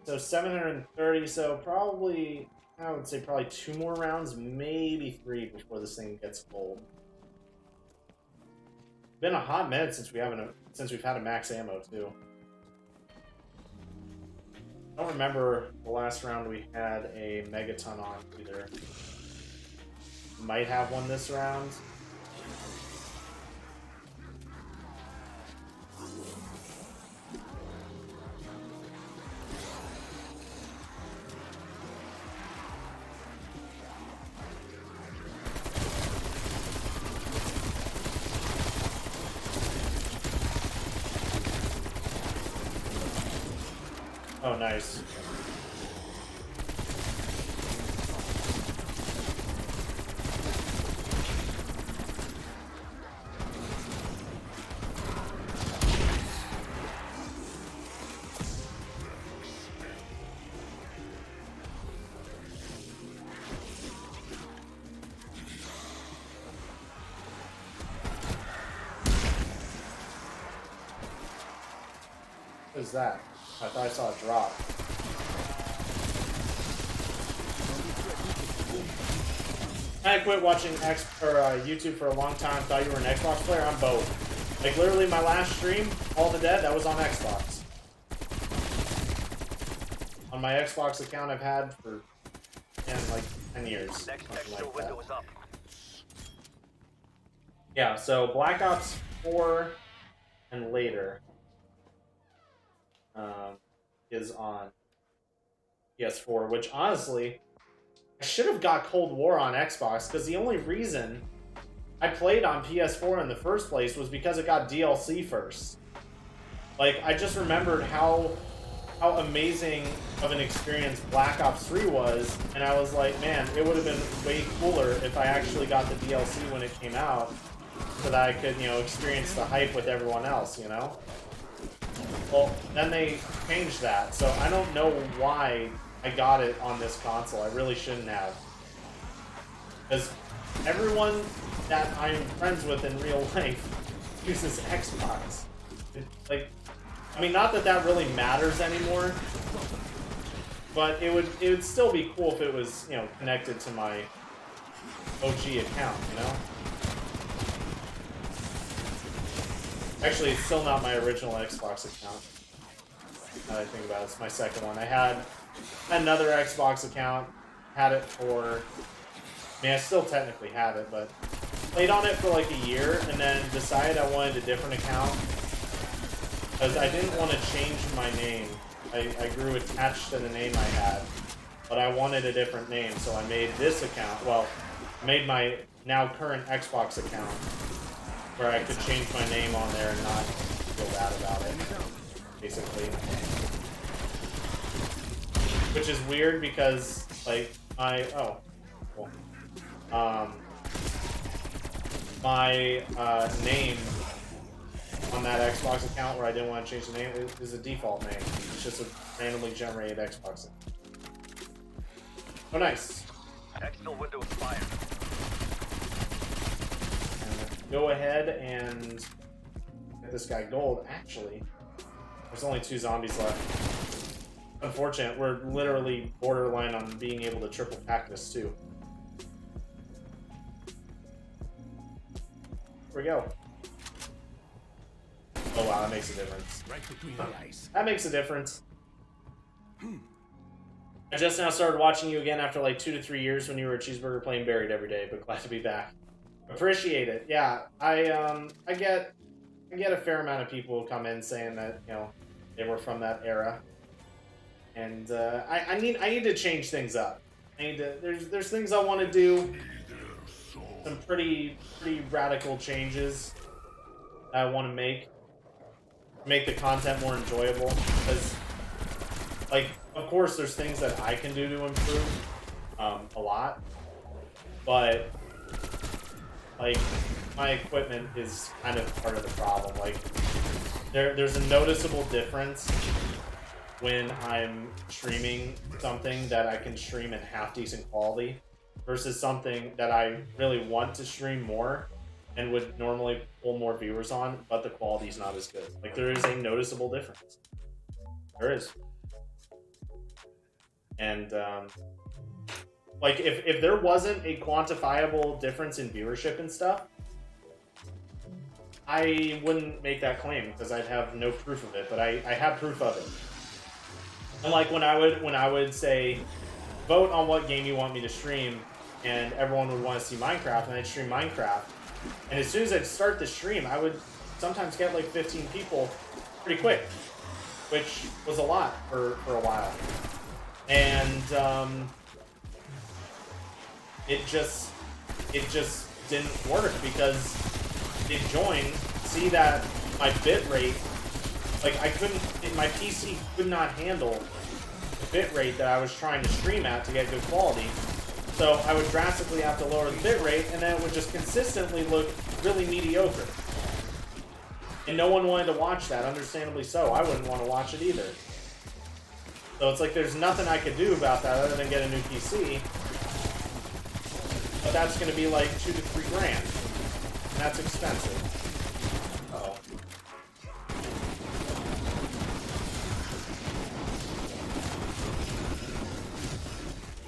So 730, so probably, I would say probably 2 more rounds, maybe 3 before this thing gets cold. Been a hot minute since we've had a max ammo too. I don't remember the last round we had a megaton on either. Might have one this round. Oh, nice. What is that? I thought I saw a drop. I quit watching YouTube for a long time. Thought you were an Xbox player. I'm both. Like literally, my last stream, All the Dead, that was on Xbox. On my Xbox account, I've had for like 10 years. Next something extra like window that. is up. Yeah. So Black Ops 4 and later is on PS4, which honestly, I should have got Cold War on Xbox, because the only reason I played on PS4 in the first place was because it got DLC first. Like, I just remembered how amazing of an experience Black Ops 3 was, and I was like, man, it would have been way cooler if I actually got the DLC when it came out, so that I could, you know, experience the hype with everyone else, you know? Well, then they changed that, so I don't know why I got it on this console. I really shouldn't have. Because everyone that I'm friends with in real life uses Xbox. Like, I mean, not that that really matters anymore, but it would still be cool if it was, you know, connected to my OG account, you know? Actually, it's still not my original Xbox account. Now that I think about it, it's my second one. I had another Xbox account, had it for, I mean, I still technically have it, but played on it for like a year, and then decided I wanted a different account, because I didn't want to change my name. I grew attached to the name I had, but I wanted a different name, so I made this account, well, made my now current Xbox account, where I could change my name on there and not feel bad about it, basically. Which is weird because, like, my name on that Xbox account where I didn't want to change the name is a default name. It's just a randomly generated Xbox name. Oh, nice. External window is fired. Go ahead and get this guy gold. Actually, there's only 2 zombies left. Unfortunate, we're literally borderline on being able to triple pack this too. Here we go. Oh wow, that makes a difference. Right between the eyes. That makes a difference. I just now started watching you again after like 2 to 3 years when you were a cheeseburger playing Buried every day, but glad to be back. Appreciate it. Yeah, I get a fair amount of people who come in saying that, you know, they were from that era, and I need to change things up. There's things I want to do. Some pretty radical changes that I want to make. make the content more enjoyable. Because, like, of course, there's things that I can do to improve a lot, but like my equipment is kind of part of the problem. Like, there's a noticeable difference when I'm streaming something that I can stream in half-decent quality versus something that I really want to stream more and would normally pull more viewers on, but the quality's not as good. Like, there is a noticeable difference. There is. And, like, if there wasn't a quantifiable difference in viewership and stuff, I wouldn't make that claim because I'd have no proof of it, but I have proof of it. And like when I would say, vote on what game you want me to stream, and everyone would want to see Minecraft, and I'd stream Minecraft. And as soon as I'd start the stream, I would sometimes get like 15 people pretty quick, which was a lot for a while. And it just didn't work because they join, see that my bit rate, like my PC could not handle the bit rate that I was trying to stream at to get good quality. So I would drastically have to lower the bit rate, and then it would just consistently look really mediocre. And no one wanted to watch that, understandably so. I wouldn't want to watch it either. So it's like there's nothing I could do about that other than get a new PC. But that's going to be like $2 to $3 grand. And that's expensive. Uh-oh.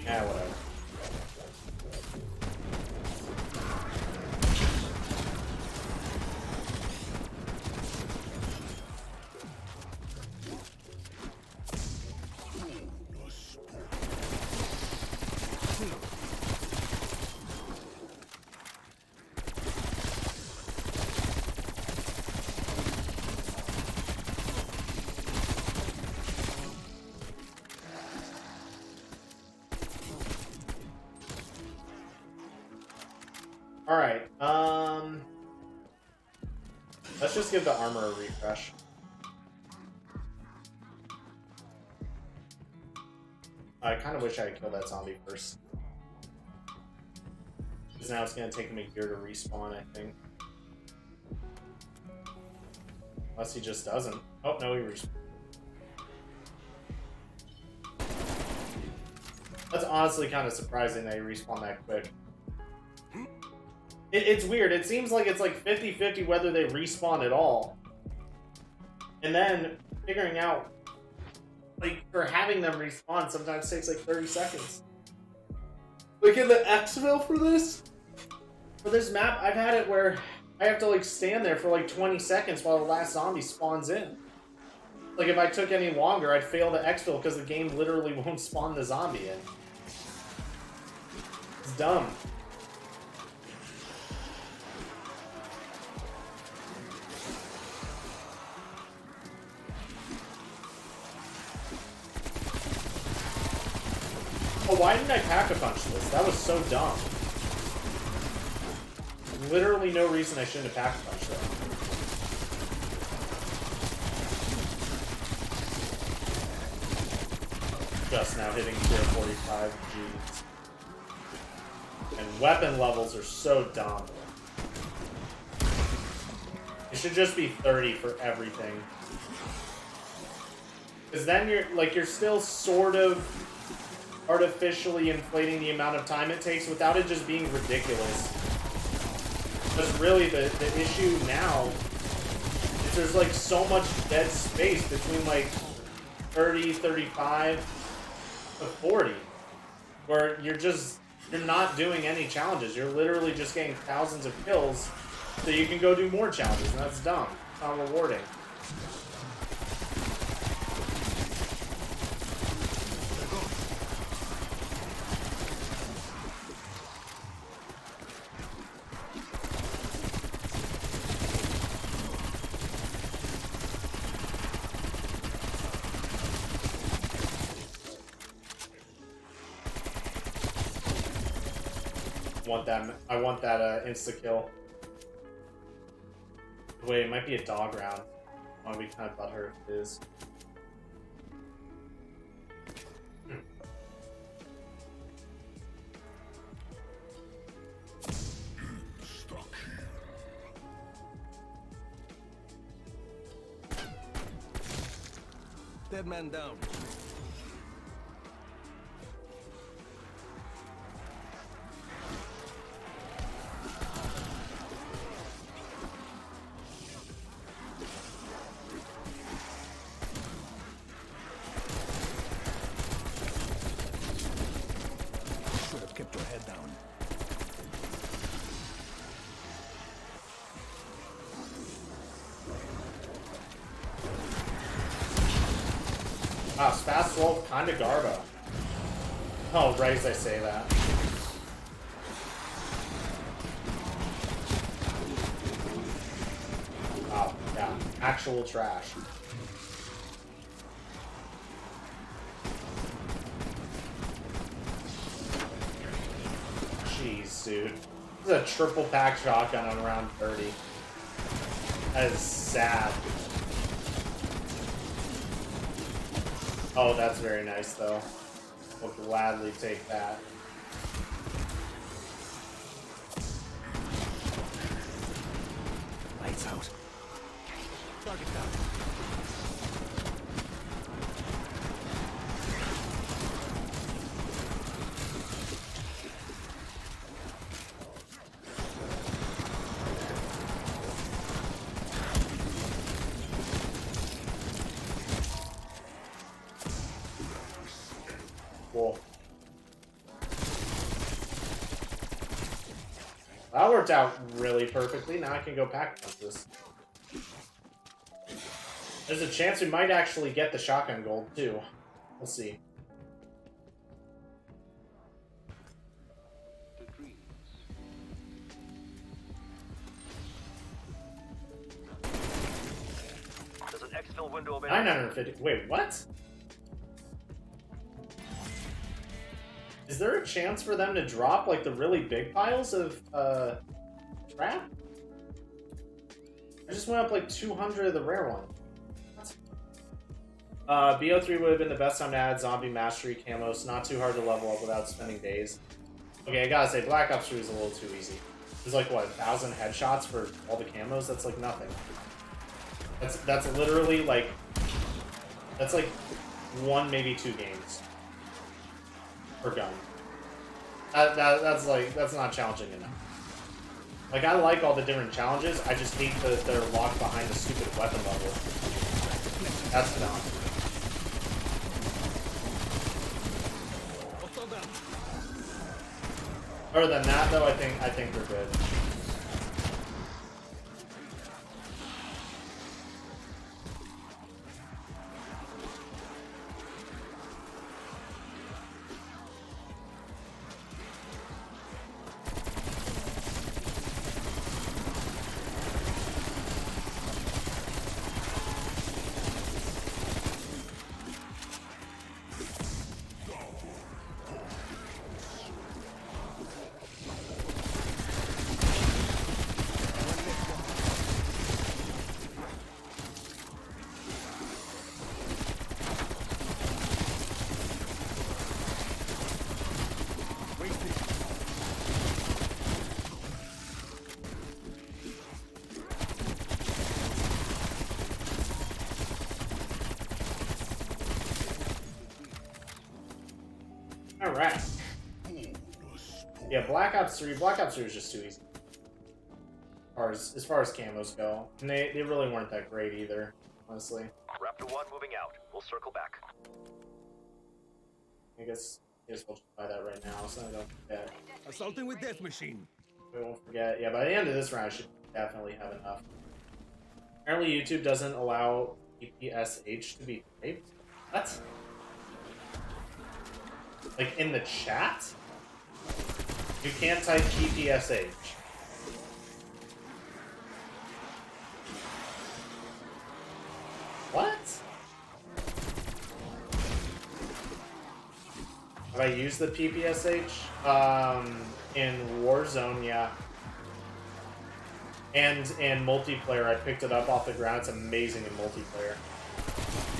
Yeah, whatever. Alright, let's just give the armor a refresh. I kind of wish I had killed that zombie first. Because now it's going to take him a year to respawn, I think. Unless he just doesn't. Oh, no, he respawned. That's honestly kind of surprising that he respawned that quick. It's weird. It seems like it's like 50-50 whether they respawn at all. And then figuring out, like, or having them respawn sometimes takes like 30 seconds. Like in the exfil for this map, I've had it where I have to like stand there for like 20 seconds while the last zombie spawns in. Like if I took any longer, I'd fail the exfil because the game literally won't spawn the zombie in. It's dumb. Oh, why didn't I pack-a-punch this? That was so dumb. Literally no reason I shouldn't have pack-a-punched that. Just now hitting tier 45, jeez. And weapon levels are so dumb. It should just be 30 for everything. Because then you're still sort of artificially inflating the amount of time it takes without it just being ridiculous. Because really the issue now is there's like so much dead space between like 30, 35 to 40 where you're not doing any challenges. You're literally just getting thousands of kills so you can go do more challenges, and that's dumb. It's not rewarding. I want that insta kill. Wait, it might be a dog round. I'll be kind of butthurt if it is. Dead man down. Should have kept your head down. Wow, Fast Wolf kinda Garbo. Oh, right as I say that. Wow, yeah. Actual trash. Jeez, dude. This is a triple pack shotgun on round 30. That is sad. Oh, that's very nice, though. We'll gladly take that. Lights out. Target down. Cool. That worked out really perfectly. Now I can go pack punch this. There's a chance we might actually get the shotgun gold, too. We'll see. There's an exfil window available. 950. Wait, what? Is there a chance for them to drop, like, the really big piles of, crap? I just went up, like, 200 of the rare one. What? BO3 would have been the best time to add zombie mastery camos. Not too hard to level up without spending days. Okay, I gotta say, Black Ops 3 is a little too easy. There's, like, what, 1,000 headshots for all the camos? That's, like, nothing. That's literally, like... That's, like, 1, maybe 2 games. Per gun. That's like, that's not challenging enough. Like, I like all the different challenges, I just hate that they're locked behind the stupid weapon level. That's dumb. Other than that, though, I think we're good. Alright. Yeah, Black Ops 3 was just too easy. As far as camos go. And they really weren't that great either, honestly. Raptor 1 moving out. We'll circle back. I guess we'll just buy that right now, so I don't forget. Assaulting with death machine. We won't forget. Yeah, by the end of this round, I should definitely have enough. Apparently, YouTube doesn't allow PPSH to be typed. What? Like, in the chat? You can't type PPSH. What? Have I used the PPSH? In Warzone, yeah. And multiplayer, I picked it up off the ground. It's amazing in multiplayer.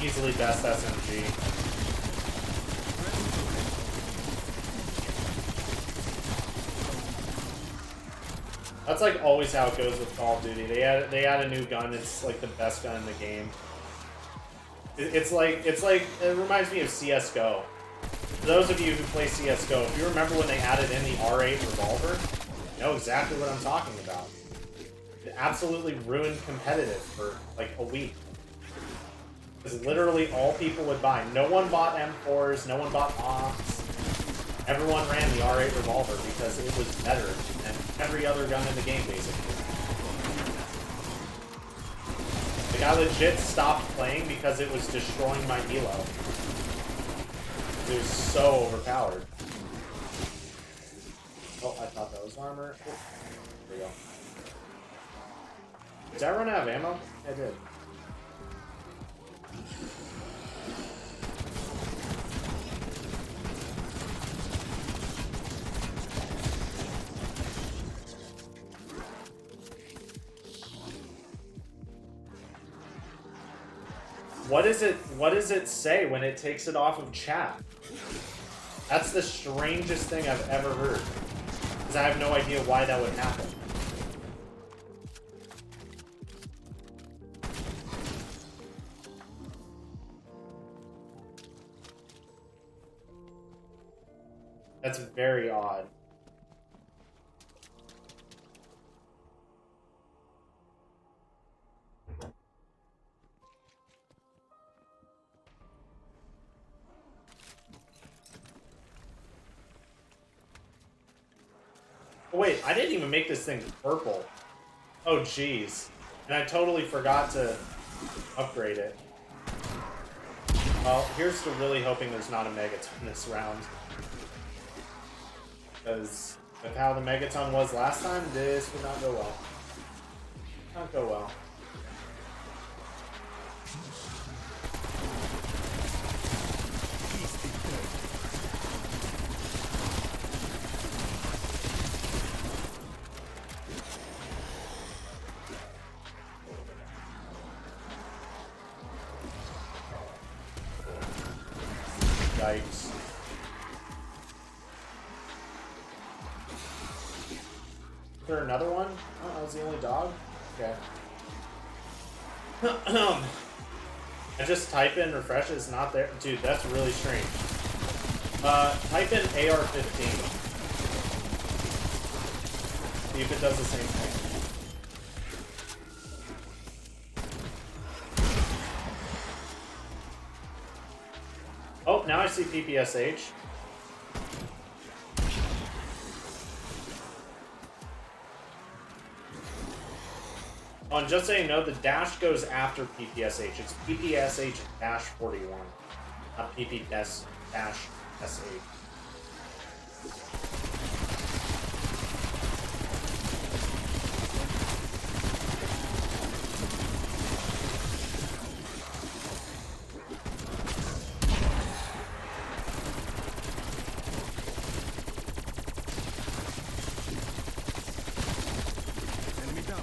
Easily best SMG. That's like always how it goes with Call of Duty. They add a new gun. It's like the best gun in the game. It reminds me of CS:GO. For those of you who play CS:GO, if you remember when they added in the R8 revolver, you know exactly what I'm talking about. It absolutely ruined competitive for like a week. Because literally all people would buy. No one bought M4s, no one bought Ops. Everyone ran the R8 revolver because it was better than every other gun in the game, basically. Like, I legit stopped playing because it was destroying my elo. It was so overpowered. Oh, I thought that was armor. Oh, there we go. Did I run out of ammo? I did. What does it say when it takes it off of chat? That's the strangest thing I've ever heard. Because I have no idea why that would happen. That's very odd. Oh, wait, I didn't even make this thing purple. Oh, jeez. And I totally forgot to upgrade it. Well, here's to really hoping there's not a Megaton this round. Because with how the Megaton was last time, this would not go well. Not go well. Yikes. Is there another one? Oh, that was the only dog? Okay. I just type in refresh, it's not there. Dude, that's really strange. Type in AR-15. See if it does the same thing. Oh, now I see PPSH. Oh, and just so you know, the dash goes after PPSH. It's PPSH-41, not PPS-SH. Enemy down.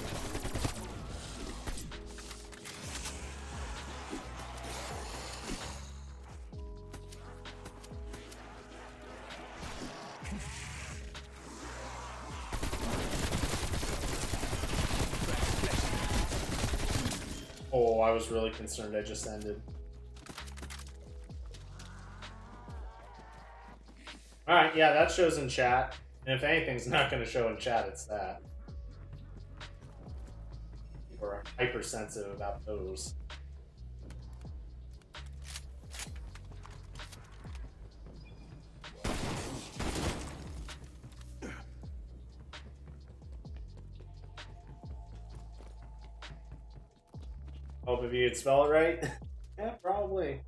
Oh, I was really concerned I just ended. Alright, yeah, that shows in chat. And if anything's not going to show in chat, it's that. People are hypersensitive about those. Hope if you could spell it right. Yeah, probably.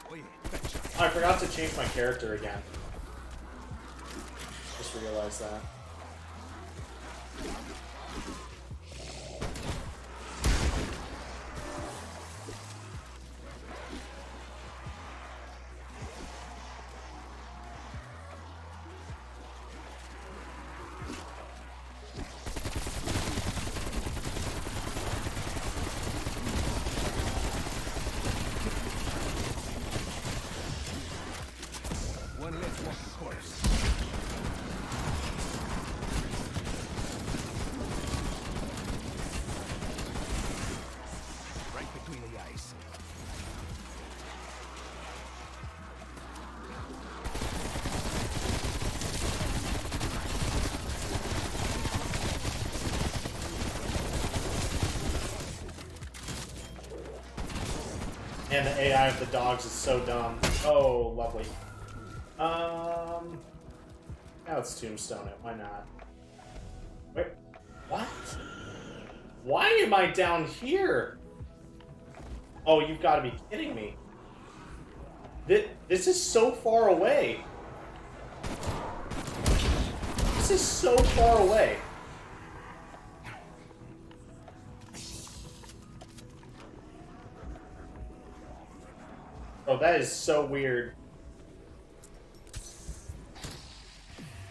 Oh, yeah, back shot. Oh, I forgot to change my character again. Just realized that. And the AI of the dogs is so dumb. Oh, lovely. Now let's tombstone it. Why not? Wait, what? Why am I down here? Oh, you've got to be kidding me. This is so far away. This is so far away. Oh, that is so weird.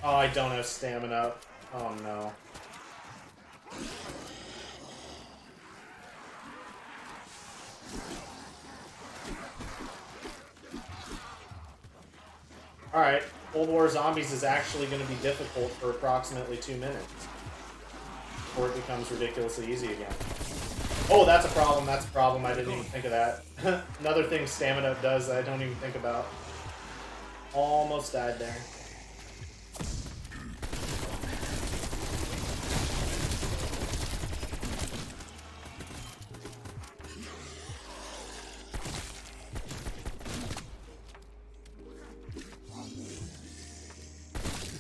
Oh, I don't have stamina. Oh, no. Alright, Cold War Zombies is actually going to be difficult for approximately 2 minutes. Before it becomes ridiculously easy again. Oh, that's a problem, that's a problem. I didn't even think of that. Another thing stamina does that I don't even think about. Almost died there.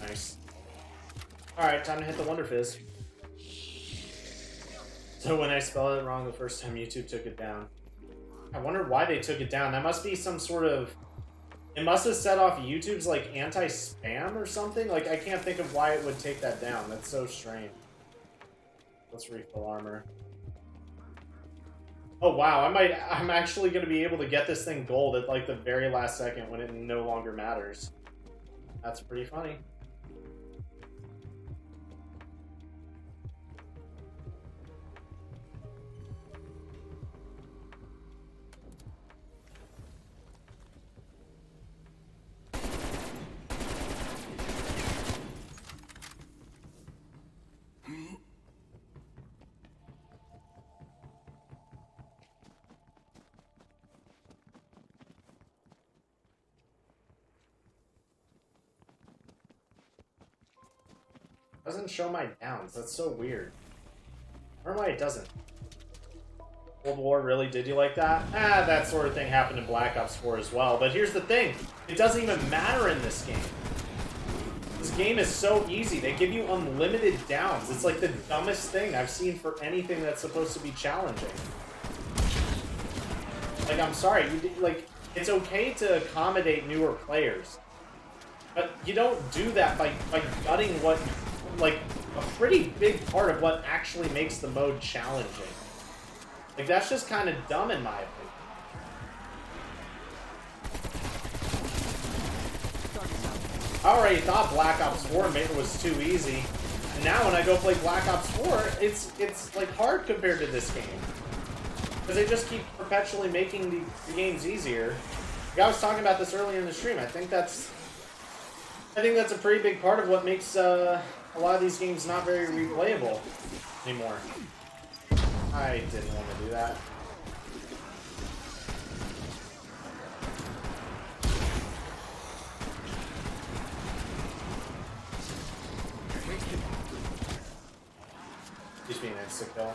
Nice. Alright, time to hit the Wonder Fizz. So when I spelled it wrong the first time, YouTube took it down. I wonder why they took it down. That must be some sort of... It must have set off YouTube's, like, anti-spam or something? Like, I can't think of why it would take that down. That's so strange. Let's refill armor. Oh, wow. I'm actually going to be able to get this thing gold at, like, the very last second when it no longer matters. That's pretty funny. Doesn't show my downs. That's so weird. I don't know why it doesn't. Cold War, really? Did you like that? Ah, that sort of thing happened in Black Ops 4 as well. But here's the thing. It doesn't even matter in this game. This game is so easy. They give you unlimited downs. It's like the dumbest thing I've seen for anything that's supposed to be challenging. Like, I'm sorry. Like, it's okay to accommodate newer players. But you don't do that by gutting what... like, a pretty big part of what actually makes the mode challenging. Like, that's just kind of dumb in my opinion. I already thought Black Ops 4 was too easy. And now when I go play Black Ops 4, it's like hard compared to this game. Because they just keep perpetually making the games easier. Like, I was talking about this earlier in the stream. I think that's a pretty big part of what makes a lot of these games not very replayable anymore. I didn't want to do that. Just being an insta kill.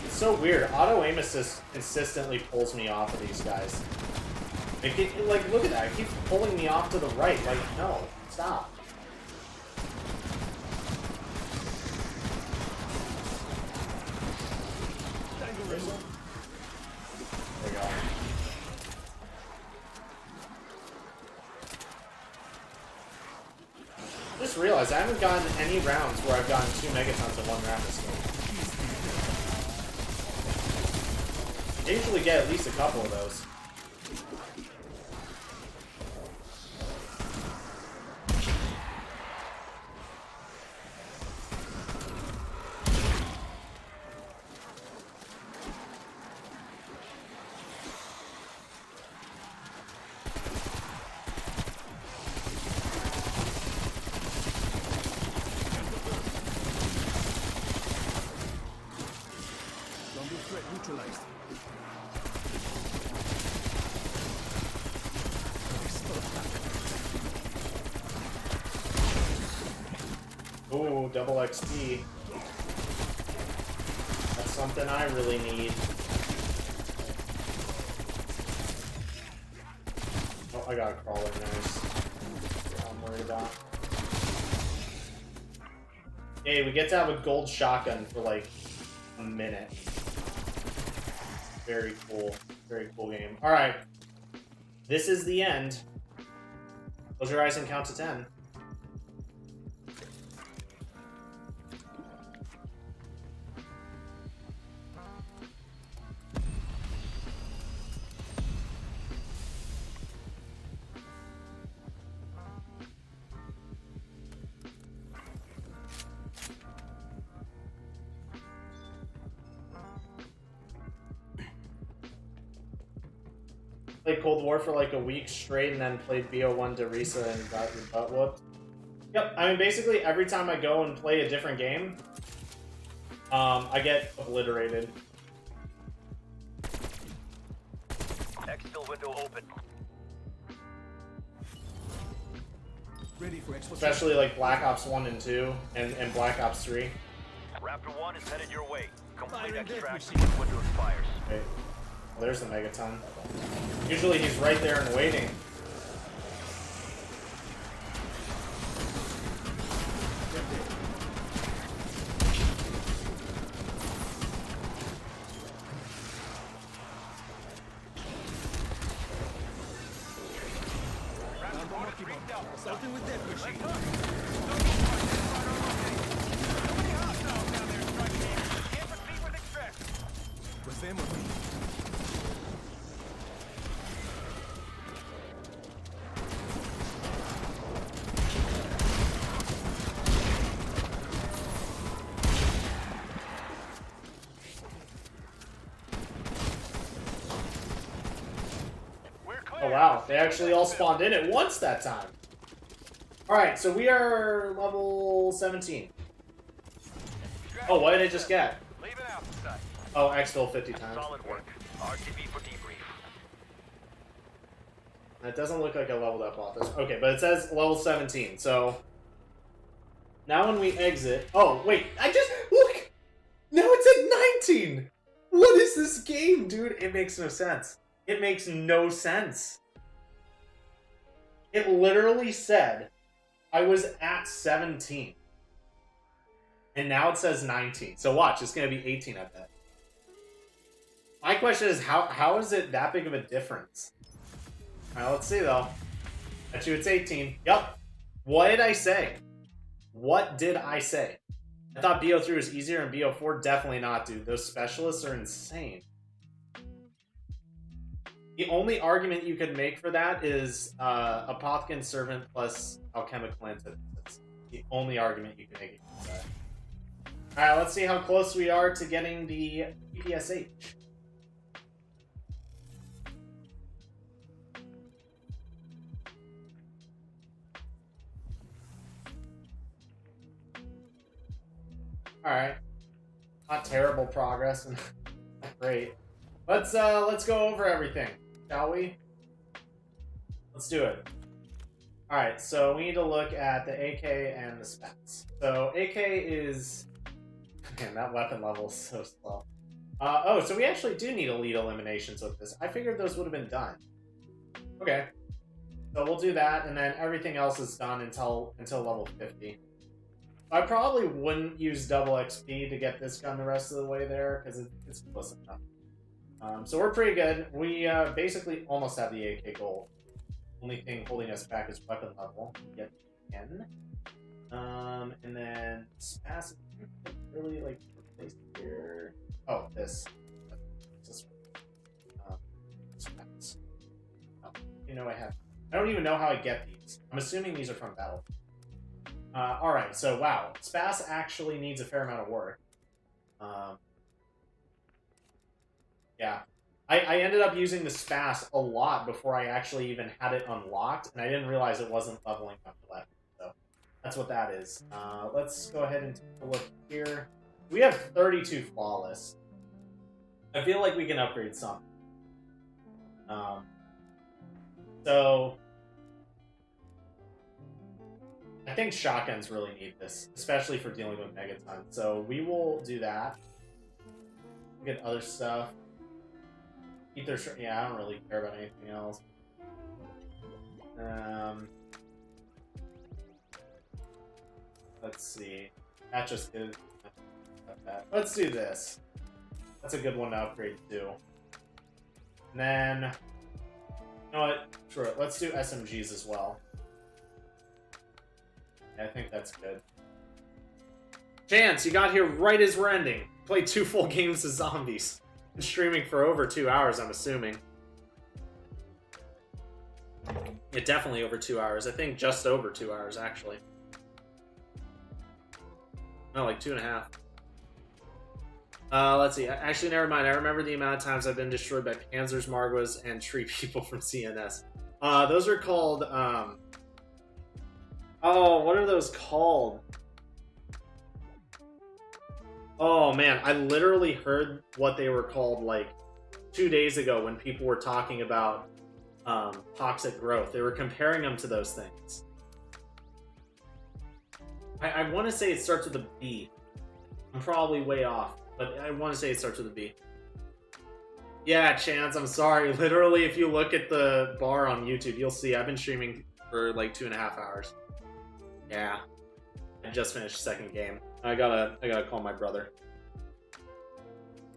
So weird. Auto aim assist consistently pulls me off of these guys. Like, look at that. It keeps pulling me off to the right. Like, no. Stop. There we go. Just realized I haven't gotten any rounds where I've gotten 2 megatons in one round this game. I usually get at least a couple of those. Ooh, double XP. That's something I really need. Oh, I got a crawler, nice. That's what I'm worried about. Hey, we get to have a gold shotgun for like a minute. Very cool. Very cool game. Alright. This is the end. Close your eyes and count to 10. Played Cold War for like a week straight and then played BO1 Derisa and got your butt whooped. Yep, I mean basically every time I go and play a different game, I get obliterated. Exfil window open. Ready for exfiltration. Especially like Black Ops 1 and 2 and Black Ops 3. Raptor 1 is headed your way. Complete Firing death extraction when window expires. Okay. Well, there's the Megaton. Usually he's right there and waiting. Assaulting with death machine. Was them or me? Oh wow, they actually all spawned in at once that time. Alright, so we are level 17. Oh, what did I just get? Leaving out the site. Oh, exfil 50 times. Solid work. RTB for debrief. That doesn't look like I leveled up office. Okay, but it says level 17, so... Now when we exit... Oh, wait, I just... Look! Now it's at 19! What is this game, dude? It makes no sense. It makes no sense. It literally said I was at 17. And now it says 19. So watch, it's going to be 18 at that. My question is, how is it that big of a difference? Alright, let's see though. Bet you it's 18. Yup. What did I say? What did I say? I thought BO3 was easier and BO4 definitely not, dude. Those specialists are insane. The only argument you could make for that is Apothecary Servant plus Alchemical Antithesis. The only argument you can make against that. Alright, let's see how close we are to getting the PPSH. Alright. Not terrible progress. Great. Let's go over everything, shall we? Let's do it. Alright, so we need to look at the AK and the spats. So AK is... Man, that weapon level is so slow. Oh, so we actually do need elite eliminations with this. I figured those would have been done. Okay. So we'll do that, and then everything else is done until level 50. I probably wouldn't use double XP to get this gun the rest of the way there, because it's close enough. So we're pretty good. We basically almost have the AK gold. Only thing holding us back is weapon level. Yet again. And then Spas really like replaced here. Oh, this. Spas. Oh, you know I don't even know how I get these. I'm assuming these are from Battle. Alright, so wow. Spas actually needs a fair amount of work. Yeah. I ended up using the Spas a lot before I actually even had it unlocked, and I didn't realize it wasn't leveling up to that. So that's what that is. Let's go ahead and take a look here. We have 32 flawless. I feel like we can upgrade some. So I think shotguns really need this, especially for dealing with megatons. So we will do that. Get other stuff. Ether, yeah, I don't really care about anything else. Let's see. That just is. Let's do this. That's a good one to upgrade to. And then, you know what? Sure, let's do SMGs as well. Yeah, I think that's good. Chance, you got here right as we're ending. Played 2 full games of zombies. Been streaming for over 2 hours, I'm assuming. Yeah, definitely over 2 hours. I think just over 2 hours, actually. No, like 2.5. Let's see. Actually, never mind. I remember the amount of times I've been destroyed by Panzers, Margwas, and tree people from CNS. Those are called, oh, what are those called? Oh, man. I literally heard what they were called, like, 2 days ago when people were talking about toxic growth. They were comparing them to those things. I want to say it starts with a B. I'm probably way off, but I want to say it starts with a B. Yeah, Chance, I'm sorry. Literally, if you look at the bar on YouTube, you'll see I've been streaming for like 2.5 hours. Yeah. I just finished the 2nd game. I gotta call my brother.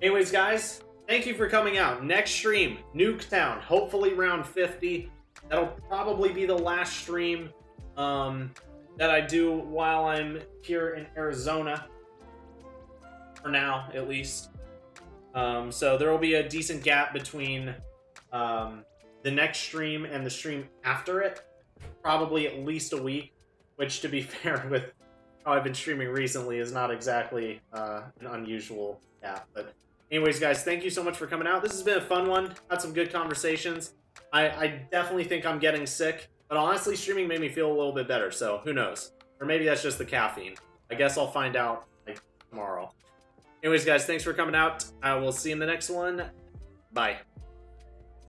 Anyways, guys, thank you for coming out. Next stream, Nuketown, hopefully round 50. That'll probably be the last stream that I do while I'm here in Arizona. For now, at least. So there will be a decent gap between the next stream and the stream after it. Probably at least a week, which, to be fair, with how I've been streaming recently is not exactly an unusual gap. But anyways, guys, thank you so much for coming out. This has been a fun one. Had some good conversations. I definitely think I'm getting sick, but honestly, streaming made me feel a little bit better, so who knows? Or maybe that's just the caffeine. I guess I'll find out like tomorrow. Anyways, guys, thanks for coming out. I will see you in the next one. Bye.